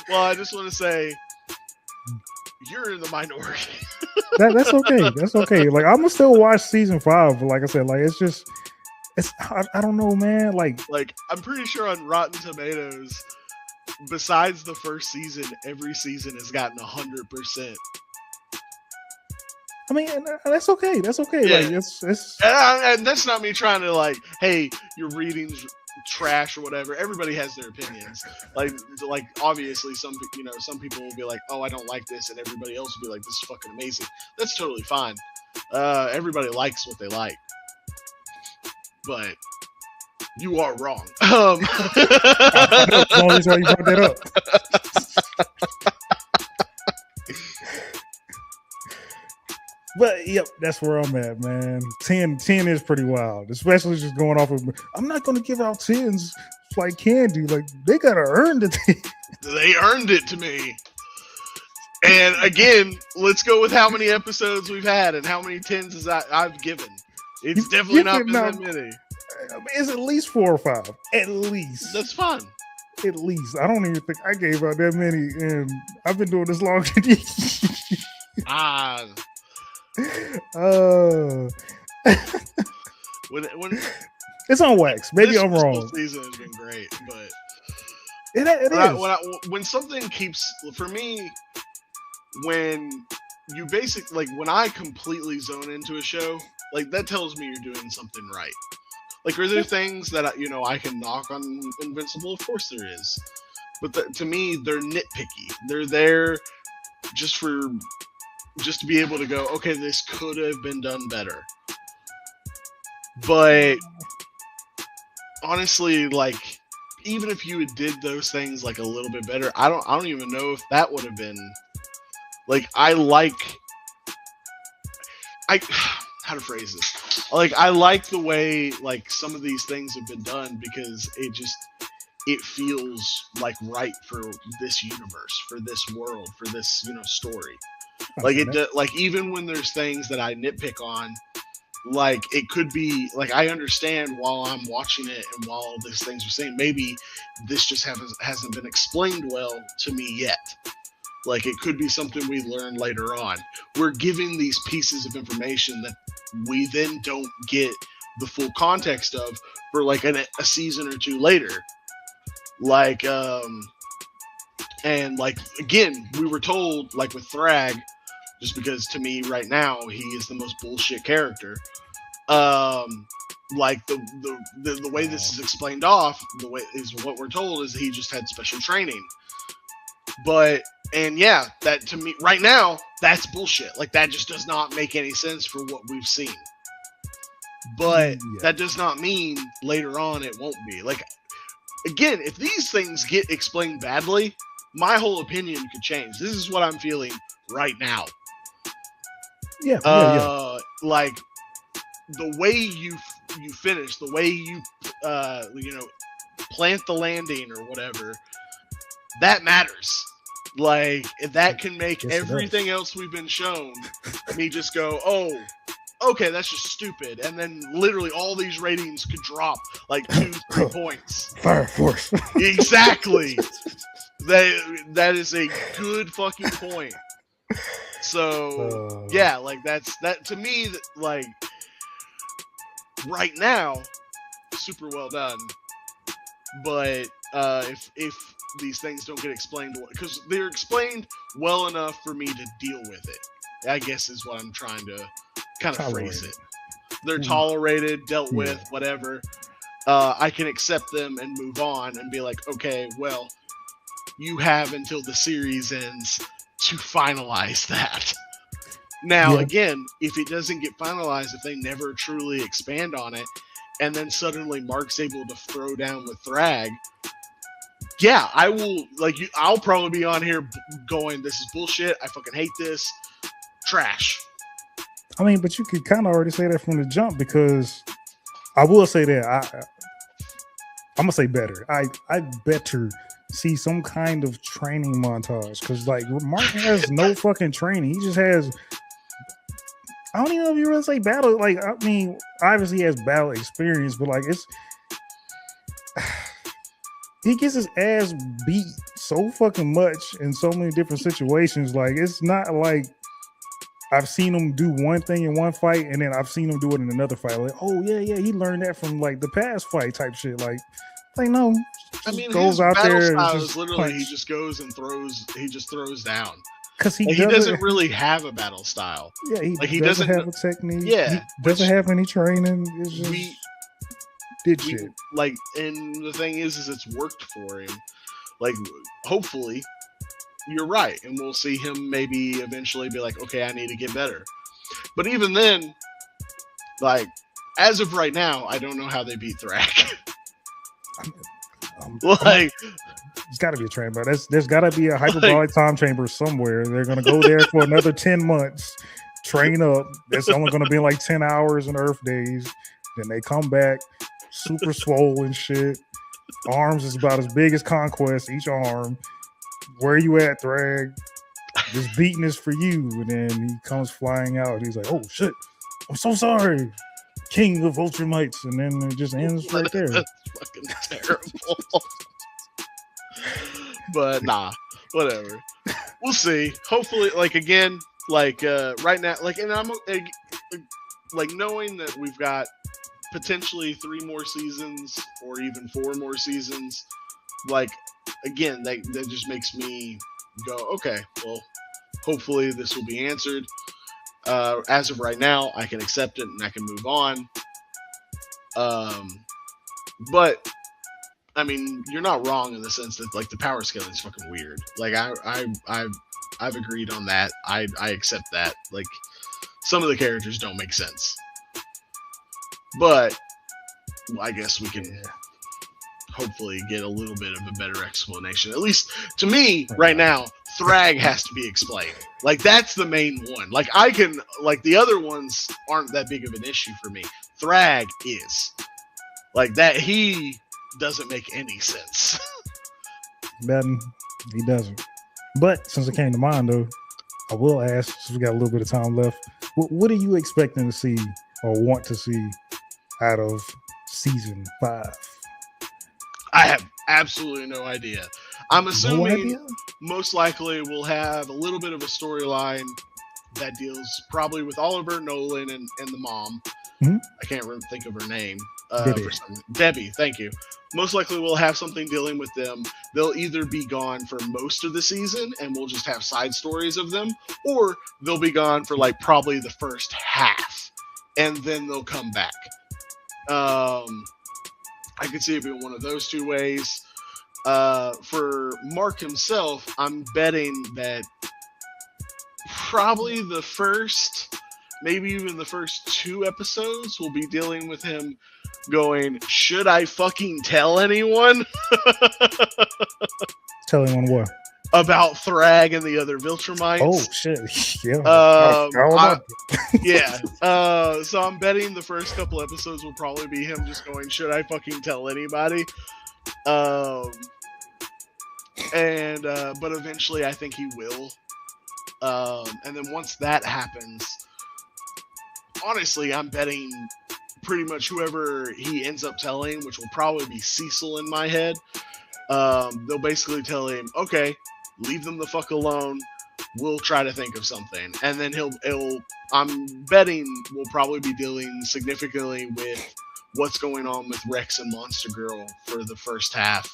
Well, I just want to say you're in the minority. That's okay. That's okay. Like I'm gonna still watch season 5, but like I said, like I don't know, man. Like I'm pretty sure on Rotten Tomatoes, besides the first season, every season has gotten 100%. I mean, that's okay. That's okay. Yeah. Like it's and that's not me trying to like, hey, your reading's trash or whatever. Everybody has their opinions. Like obviously some people will be like, oh, I don't like this, and everybody else will be like, this is fucking amazing. That's totally fine. Everybody likes what they like, but you are wrong. That's the only reason why you brought that up. But Yep, that's where I'm at, man. 10 is pretty wild, especially just going off of. I'm not going to give out 10s like candy. Like they gotta earn the 10. They earned it to me. And again, let's go with how many episodes we've had and how many 10s I've given. It's definitely not been that many. It's at least 4 or 5. At least. That's fun. At least. I don't even think I gave out that many, and I've been doing this long. When it's on wax. Maybe I'm wrong. This season has been great, but it is. When something keeps, for me, when you basically, like, when I completely zone into a show, like, that tells me you're doing something right. Like, are there things that I can knock on Invincible? Of course there is, but to me, they're nitpicky. They're there just to be able to go, okay, this could have been done better. But honestly, like, even if you did those things like a little bit better, I don't even know if that would have been like, how to phrase this? Like, I like the way like some of these things have been done because it feels like right for this universe, for this world, for this story. Like like even when there's things that I nitpick on, like it could be like I understand while I'm watching it and while these things are saying, maybe this just hasn't been explained well to me yet. Like it could be something we learn later on. We're giving these pieces of information that we then don't get the full context of for like a season or two later. Like and like again, we were told like with Thrag, just because to me right now he is the most bullshit character. Like the way this is explained off, the way is what we're told is he just had special training. But and yeah, that to me right now that's bullshit. Like that just does not make any sense for what we've seen. But that does not mean later on it won't be. Like again, if these things get explained badly, my whole opinion could change. This is what I'm feeling right now. Like the way you finish, the way you plant the landing or whatever, that matters. Like if that can make everything else we've been shown me just go, oh, okay, that's just stupid, and then literally all these ratings could drop like 2-3 points. Fire Force. Exactly. That is a good fucking point. So yeah, like that to me, like right now, super well done. But if these things don't get explained, because they're explained well enough for me to deal with it, I guess is what I'm trying to kind of phrase it. They're tolerated, dealt with, whatever. I can accept them and move on and be like, okay, well, you have until the series ends to finalize that. Now, again, if it doesn't get finalized, if they never truly expand on it, and then suddenly Mark's able to throw down with Thrag, yeah, I will, like, I'll probably be on here going, this is bullshit, I fucking hate this, trash. I mean, but you could kind of already say that from the jump, because I will say that I'm gonna say better. I better see some kind of training montage, because like Mark has no fucking training. He just has, I don't even know if you really say battle. Like, I mean, obviously he has battle experience, but like he gets his ass beat so fucking much in so many different situations. Like, it's not like I've seen him do one thing in one fight and then I've seen him do it in another fight. Like, oh yeah, he learned that from like the past fight type shit. Like no. I mean, goes his out battle there style and is literally he just goes and throws. He just throws down. Because he doesn't really have a battle style. Yeah, he doesn't have a technique. Yeah, he doesn't have any training. It's just shit. Like, and the thing is it's worked for him. Like, hopefully, you're right, and we'll see him maybe eventually be like, okay, I need to get better. But even then, like, as of right now, I don't know how they beat Thrak. Like, it's got to be a train, but there's got to be a hyperbolic time chamber somewhere. They're going to go there for another 10 months train up. That's only going to be like 10 hours in Earth days. Then they come back, super swollen shit. Arms is about as big as Conquest, each arm. Where you at, Thrag? This beating is for you. And then he comes flying out. He's like, oh shit, I'm so sorry. King of Ultramites. And then it just ends right there. That's fucking terrible. But nah, whatever. We'll see. Hopefully, like again, like right now, like, and I'm like knowing that we've got potentially 3 more seasons or even 4 more seasons. Like again, that just makes me go, okay, well, hopefully this will be answered. As of right now, I can accept it and I can move on. But I mean, you're not wrong in the sense that like the power scaling is fucking weird. Like I've agreed on that. I accept that. Like some of the characters don't make sense. But I guess we can hopefully get a little bit of a better explanation. At least to me, right now, Thrag has to be explained. Like that's the main one. Like I can, like the other ones aren't that big of an issue for me. Thrag is. Like that, he doesn't make any sense. Then he doesn't. But since it came to mind, though, I will ask, since we got a little bit of time left, what are you expecting to see or want to see out of season 5? I have absolutely no idea. I'm assuming most likely we'll have a little bit of a storyline that deals probably with Oliver, Nolan, and the mom. Mm-hmm. I can't think of her name. Debbie. Debbie, thank you. Most likely we'll have something dealing with them. They'll either be gone for most of the season and we'll just have side stories of them, or they'll be gone for like probably the first half and then they'll come back. I could see it being one of those 2 ways. For Mark himself, I'm betting that probably the first, maybe even the first 2 episodes will be dealing with him going, should I fucking tell anyone? Tell anyone what? About Thrag and the other Viltrumites. Oh, shit. Yeah. Yeah. So I'm betting the first couple episodes will probably be him just going, should I fucking tell anybody? But eventually I think he will. And then once that happens, honestly, I'm betting pretty much whoever he ends up telling, which will probably be Cecil in my head, they'll basically tell him, okay, leave them the fuck alone. We'll try to think of something. And then I'm betting we'll probably be dealing significantly with what's going on with Rex and Monster Girl for the first half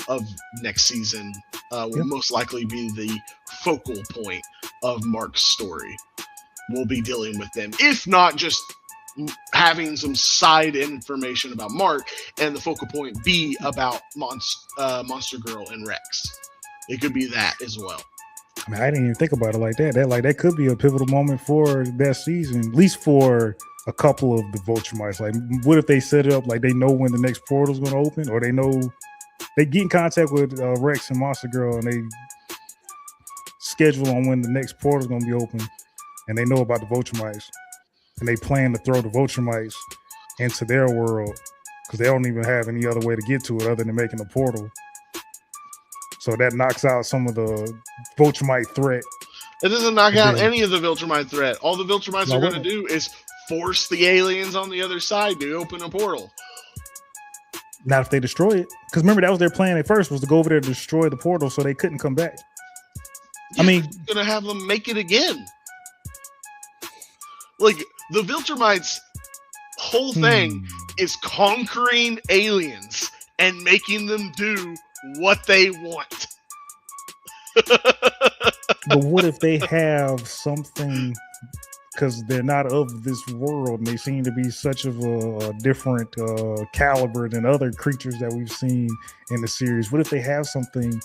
of next season. Will most likely be the focal point of Mark's story. We'll be dealing with them, if not just having some side information about Mark, and the focal point be about Monster Girl and Rex. It could be that as well. I mean, I didn't even think about it like that. That could be a pivotal moment for that season, at least for a couple of the Viltrumites. Like, what if they set it up like they know when the next portal is going to open, or they know they get in contact with Rex and Monster Girl, and they schedule on when the next portal is going to be open, and they know about the Viltrumites, and they plan to throw the Viltrumites into their world because they don't even have any other way to get to it other than making a portal. So that knocks out some of the Viltrumite threat. It doesn't knock out any of the Viltrumite threat. All the Viltrumites are going to do is force the aliens on the other side to open a portal. Not if they destroy it. Because remember, that was their plan at first, was to go over there to destroy the portal so they couldn't come back. Yeah, I mean, going to have them make it again. Like, the Viltrumites' whole thing is conquering aliens and making them do what they want. But what if they have something, because they're not of this world and they seem to be such of a different caliber than other creatures that we've seen in the series? What if they have something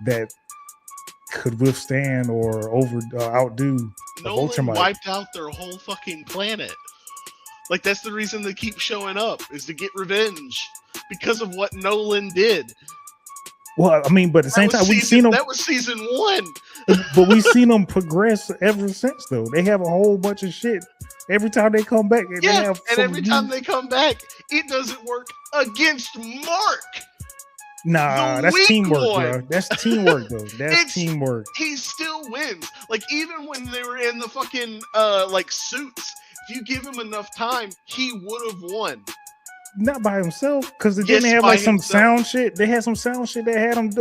that could withstand or outdo Nolan wiped out their whole fucking planet. Like, that's the reason they keep showing up, is to get revenge because of what Nolan did. Well, I mean, but at the same time, we've seen them. That was season 1. But we've seen them progress ever since, though. They have a whole bunch of shit. Every time they come back, they have and every time they come back, it doesn't work against Mark. Nah, that's teamwork, bro. That's teamwork, though. That's teamwork. He still wins. Like, even when they were in the fucking, like, suits, if you give him enough time, he would have won. Not by himself, because they didn't have like some sound shit. They had some sound shit that had him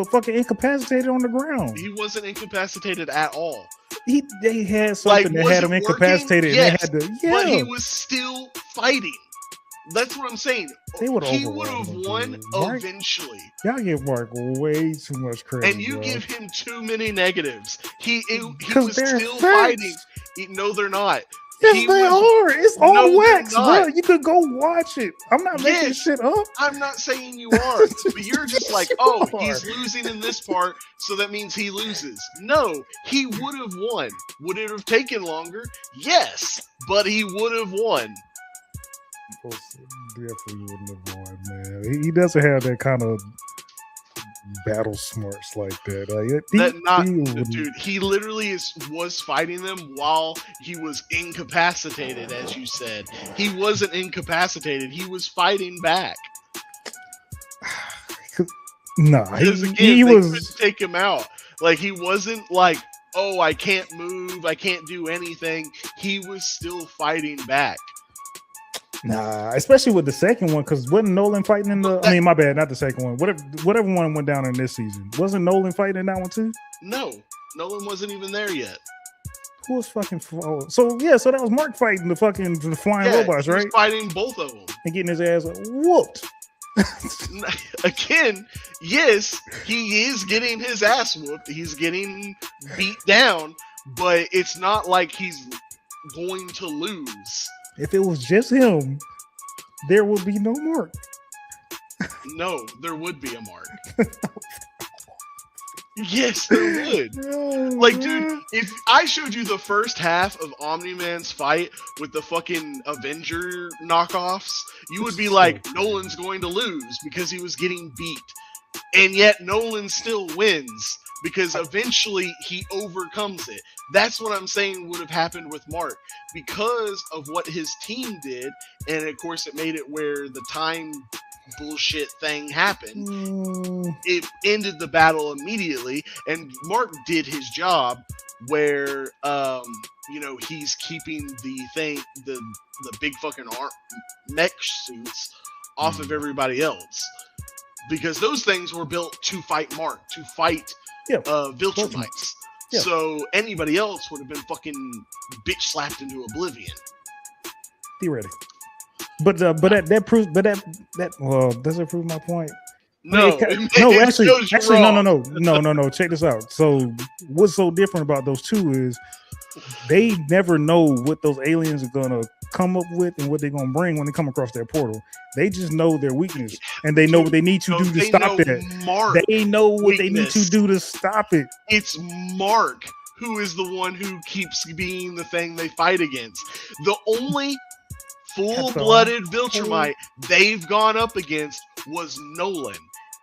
fucking incapacitated on the ground. He wasn't incapacitated at all. They had something that had him incapacitated. Yes, and they had to, but he was still fighting. That's what I'm saying. He would have won eventually. Y'all give Mark way too much credit. And you give him too many negatives. He was still facts. fighting. No, they're not. Yes, they are. It's on wax, bro. You could go watch it. I'm not making shit up. I'm not saying you are, but you're just like, oh, he's losing in this part, so that means he loses. No, he would have won. Would it have taken longer? Yes, but he would have won. Definitely wouldn't have won, man. He doesn't have that kind of battle smarts like that. Dude, he literally was fighting them while he was incapacitated, as you said. He wasn't incapacitated. He was fighting back. Nah, he couldn't take him out. Like, he wasn't like, oh, I can't move, I can't do anything. He was still fighting back. Nah, especially with the second one, because wasn't Nolan fighting in the? I mean, my bad, not the second one. Whatever one went down in this season, wasn't Nolan fighting in that one too? No, Nolan wasn't even there yet. Who was fucking? So that was Mark fighting the flying robots, right? He was fighting both of them and getting his ass whooped. Again, yes, he is getting his ass whooped. He's getting beat down, but it's not like he's going to lose. If it was just him, there would be no Mark. No, there would be a Mark. Yes, there would. Like, dude, if I showed you the first half of Omni-Man's fight with the fucking Avenger knockoffs, you would be like, Nolan's going to lose because he was getting beat. And yet Nolan still wins because eventually he overcomes it. That's what I'm saying would have happened with Mark because of what his team did. And of course, it made it where the time bullshit thing happened. It ended the battle immediately. And Mark did his job where, he's keeping the big fucking mech suits off of everybody else. Because those things were built to fight Mark, to fight Viltrumites. Yeah. So anybody else would have been fucking bitch slapped into oblivion. Theoretically. But that proves does it prove my point? No, no. Check this out. So what's so different about those two is they never know what those aliens are gonna come up with and what they're gonna bring when they come across that portal. They just know their weakness and they know what they need to do to stop that. They know what they need to do to stop it. It's Mark who is the one who keeps being the thing they fight against. The only full-blooded Viltrumite they've gone up against was Nolan.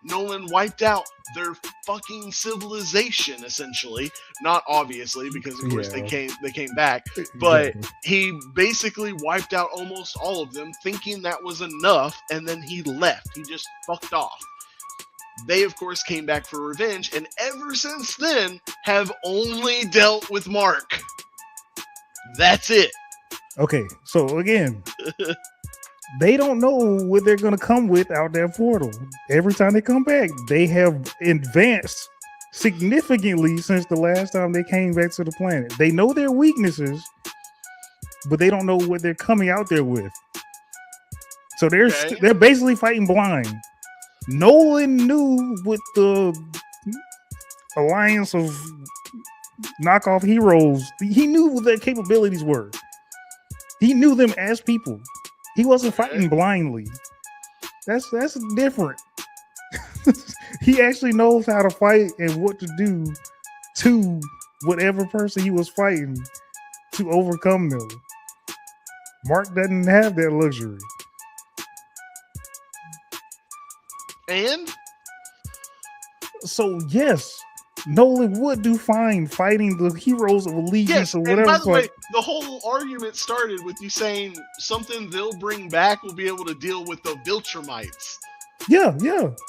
Nolan wiped out their fucking civilization, essentially. Not obviously, because of course they came back, but he basically wiped out almost all of them, thinking that was enough, and then he left. He just fucked off. They, of course, came back for revenge, and ever since then have only dealt with Mark. That's it. Okay, so again, they don't know what they're going to come with out that portal. Every time they come back, they have advanced significantly since the last time they came back to the planet. They know their weaknesses, but they don't know what they're coming out there with. So they're basically fighting blind. Nolan knew what the alliance of knockoff heroes, he knew what their capabilities were. He knew them as people. He wasn't fighting blindly. That's different. He actually knows how to fight and what to do to whatever person he was fighting to overcome them. Mark doesn't have that luxury. And So yes, Nolan would do fine fighting the heroes of Allegiance Yes, or and whatever. by the way, the whole argument started with you saying something they'll bring back will be able to deal with the Viltrumites. Yeah,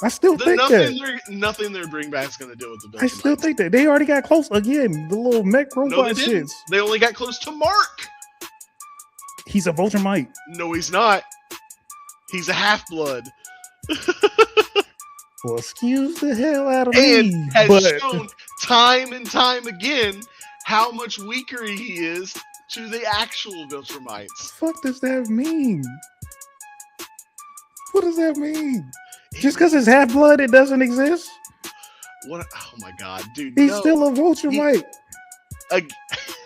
I still think that. Nothing they bring back is going to deal with the Viltrumites. I still think that they already got close again. The little mech robot No, they didn't. shits. They only got close to Mark. He's a Viltrumite. No, he's not. He's a half-blood. Well, excuse the hell out of And me. has shown time and time again how much weaker he is to the actual Viltrumites. Fuck does that mean? What does that mean? Just because it's half blood, it doesn't exist? What? Oh my god, dude! He's still a Viltrumite.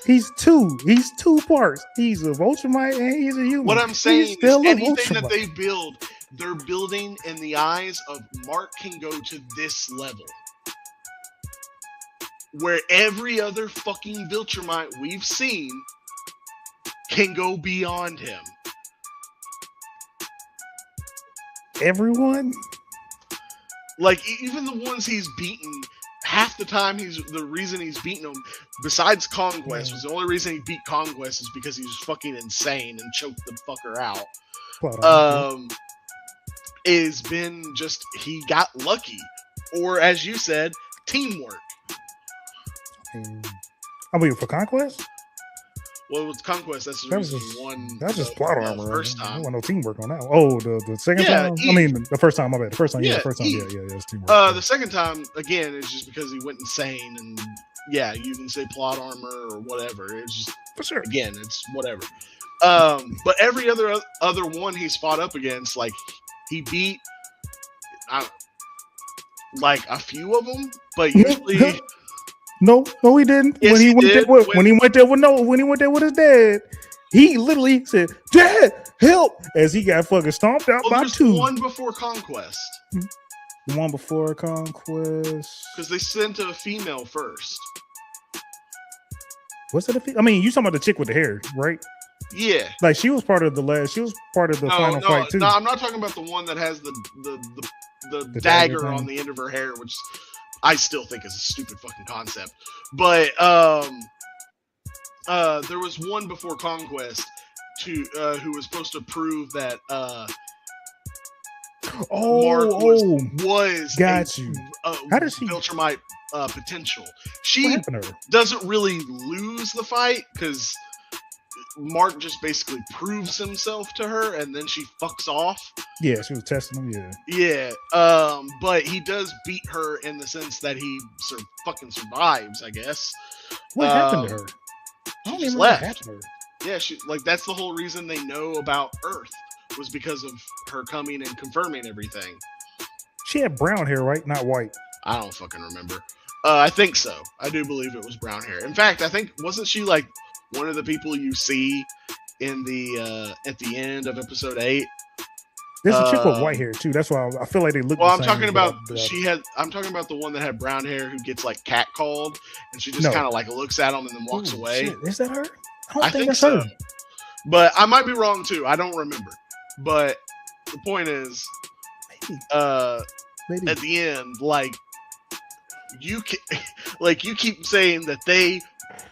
He's two. He's 2 parts. He's a Viltrumite and he's a human. What I'm saying is anything that they build, they're building in the eyes of Mark can go to this level. Where every other fucking Viltrumite we've seen can go beyond him. Everyone? Like, even the ones he's beaten, half the time the reason he's beaten them, besides Conquest, was the only reason he beat Conquest is because he was fucking insane and choked the fucker out. Is been just, he got lucky. Or, as you said, teamwork. I mean, for Conquest? Well, with Conquest, that's the reason he won. That's just plot armor. First time. There wasn't no teamwork on that. Oh, the second time? I mean, the first time, my bad. The first time, yeah, it's teamwork. The second time, again, is just because he went insane, and yeah, you can say plot armor or whatever. It's just, for sure. Again, it's whatever. But every other one he's fought up against, like, he beat, like, a few of them, but usually... No, he didn't. Yes, when he went there with his dad, he literally said, "Dad, help!" as he got fucking stomped out by 2. One before Conquest. The one before Conquest. Because they sent a female first. Was it a? I mean, you talking about the chick with the hair, right? Yeah. Like she was part of the last. She was part of the final fight too. No, I'm not talking about the one that has the dagger on the end of her hair, which I still think is a stupid fucking concept. But there was one before Conquest who was supposed to prove that Mark was got you. How does she Viltrumite potential? She doesn't really lose the fight because Mark just basically proves himself to her, and then she fucks off. Yeah, she was testing him. Yeah. But he does beat her in the sense that he fucking survives, I guess. What happened to her? I don't even know what happened to her. Yeah, that's the whole reason they know about Earth was because of her coming and confirming everything. She had brown hair, right? Not white. I don't fucking remember. I think so. I do believe it was brown hair. In fact, I think wasn't she like one of the people you see in the at the end of episode 8? There's a chick with white hair too. That's why I feel like they look. Well, I'm talking about I'm talking about the one that had brown hair who gets like catcalled, and she just kind of like looks at him and then walks away. Shit. Is that her? I think so. Her. But I might be wrong too. I don't remember. But the point is, maybe at the end, like you keep saying that they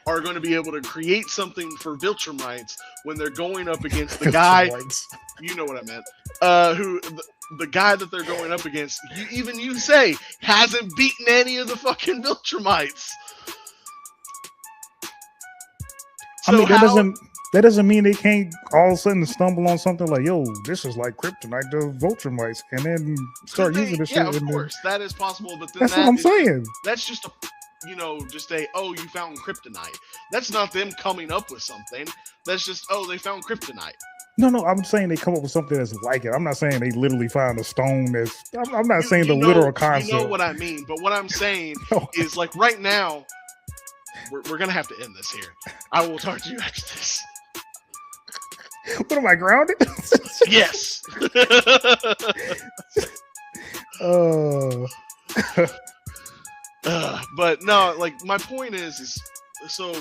are going to be able to create something for Viltrumites when they're going up against the guy. You know what I meant. Who the guy that they're going up against? You say hasn't beaten any of the fucking Viltrumites. So I mean, that doesn't mean they can't all of a sudden stumble on something like, yo, this is like kryptonite to Viltrumites, and then start using this shit. Yeah, of course, that is possible. But then that's what I'm saying. That's just you found kryptonite. That's not them coming up with something. That's just, they found kryptonite. No, I'm saying they come up with something that's like it. I'm not saying they literally found a stone that's. I'm not saying the literal concept. You know what I mean, but what I'm saying is like right now, we're gonna have to end this here. I will talk to you after this. What am I, grounded? Yes. But no, like my point is so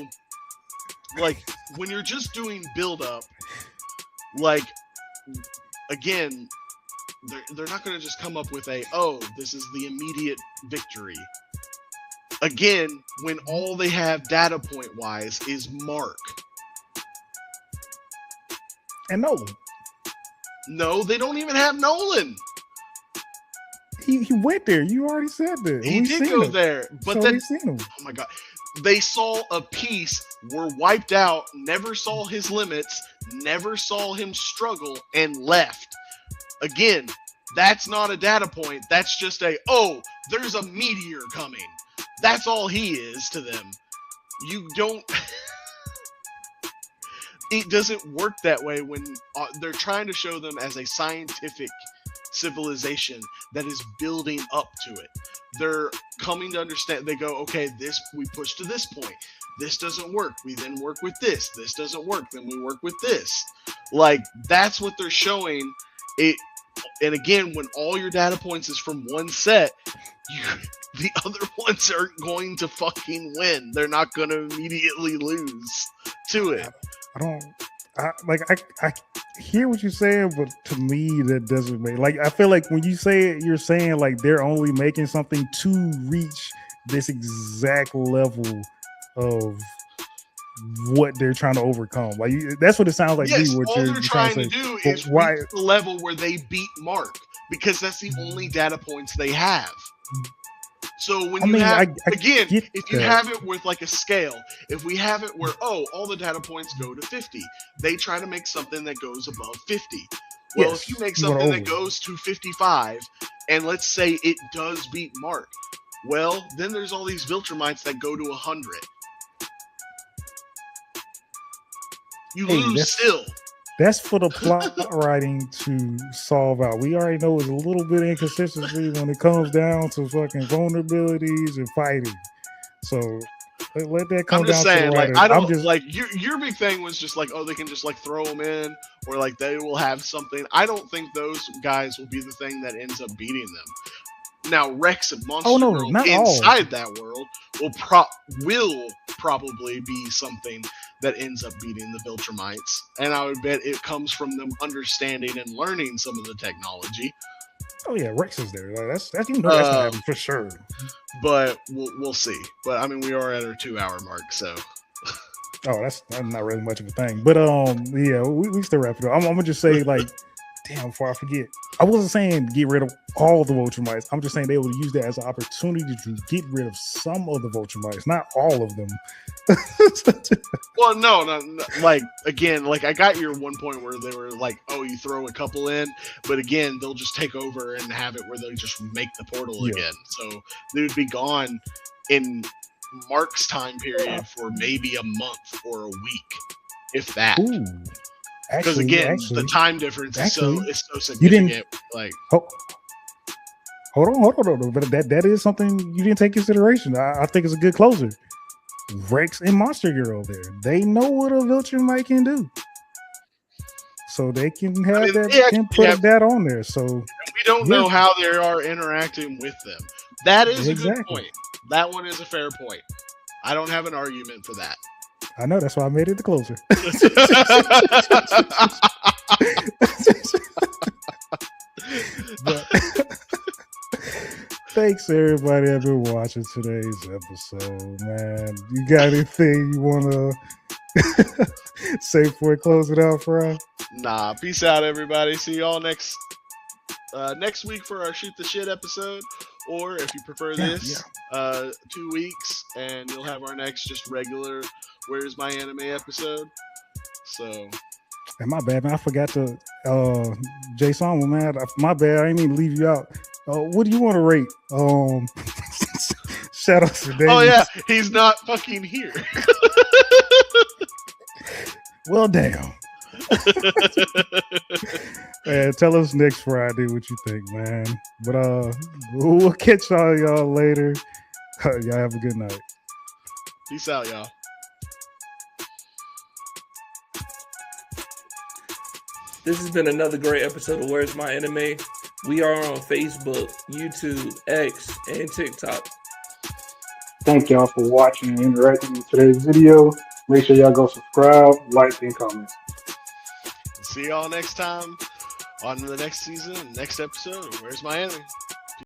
like when you're just doing build up, like again, they're not going to just come up with this is the immediate victory. Again, when all they have data point wise is Mark. And Nolan. No, they don't even have Nolan. He went there. You already said that. He did go there, but so then seen him. Oh my god, they saw a piece, were wiped out, never saw his limits, never saw him struggle, and left. Again, that's not a data point. That's just there's a meteor coming. That's all he is to them. You don't. It doesn't work that way when they're trying to show them as a scientific civilization that is building up to it. They're coming to understand. They go, okay, we push to this point. This doesn't work. We then work with this. This doesn't work. Then we work with this. Like, that's what they're showing. And again, when all your data points is from one set, the other ones aren't going to fucking win. They're not going to immediately lose to it. I hear what you're saying, but to me that doesn't make I feel like when you say it, you're saying like they're only making something to reach this exact level of what they're trying to overcome. Like that's what it sounds like. Yes, what all they're trying to do is reach the level where they beat Mark, because that's the only data points they have. So when if you have it with like a scale, if we have it where all the data points go to 50, they try to make something that goes above 50. Well, if you make something that goes to 55, and let's say it does beat Mark, well, then there's all these Viltrumites that go to 100. You lose still. That's for the plot writing to solve out. We already know it's a little bit of inconsistency when it comes down to fucking vulnerabilities and fighting. So let that come down. I'm just saying, like, I don't like your big thing was just like, they can just like throw them in, or like they will have something. I don't think those guys will be the thing that ends up beating them. Now Rex and Monster World inside that world will probably be something that ends up beating the Viltrumites, and I would bet it comes from them understanding and learning some of the technology. Oh yeah, Rex is there. That's that's gonna happen for sure. But we'll see. But I mean, we are at our 2-hour mark, so. That's not really much of a thing. But yeah, we still wrap it up. I'm gonna just say like. Damn, before I forget, I wasn't saying get rid of all the Viltrumites. I'm just saying they would use that as an opportunity to get rid of some of the Viltrumites, not all of them. Well, no, like again, like I got your one point where they were like, you throw a couple in, but again, they'll just take over and have it where they just make the portal again. So they would be gone in Mark's time period for maybe a month or a week, if that. Ooh. Because again, the time difference is so significant. Like, hold on, but that is something you didn't take consideration. I think it's a good closer. Rex and Monster Girl there, they know what a Viltrumite can do, so they can have that on there. So we don't know how they are interacting with them. That is a good point. That one is a fair point. I don't have an argument for that. I know, that's why I made it the closer. But, thanks everybody that been watching today's episode, man. You got anything you want to say before we close it out, Fry? Nah, peace out, everybody. See y'all next week for our Shoot the Shit episode. Or if you prefer 2 weeks, and you'll have our next just regular Where's My Anime episode. So, and my bad, man. I forgot to Jason, man. My bad. I didn't even leave you out. What do you want to rate? Shout out to Dave. Oh yeah, he's not fucking here. Well, damn. Man, tell us next Friday what you think, man. But we'll catch y'all later. Y'all have a good night. Peace out, y'all. This has been another great episode of Where's My Anime. We are on Facebook, YouTube, X, and TikTok. Thank y'all for watching and interacting with today's video. Make sure y'all go subscribe, like, and comment. See y'all next time on to the next season, next episode of Where's My Anime?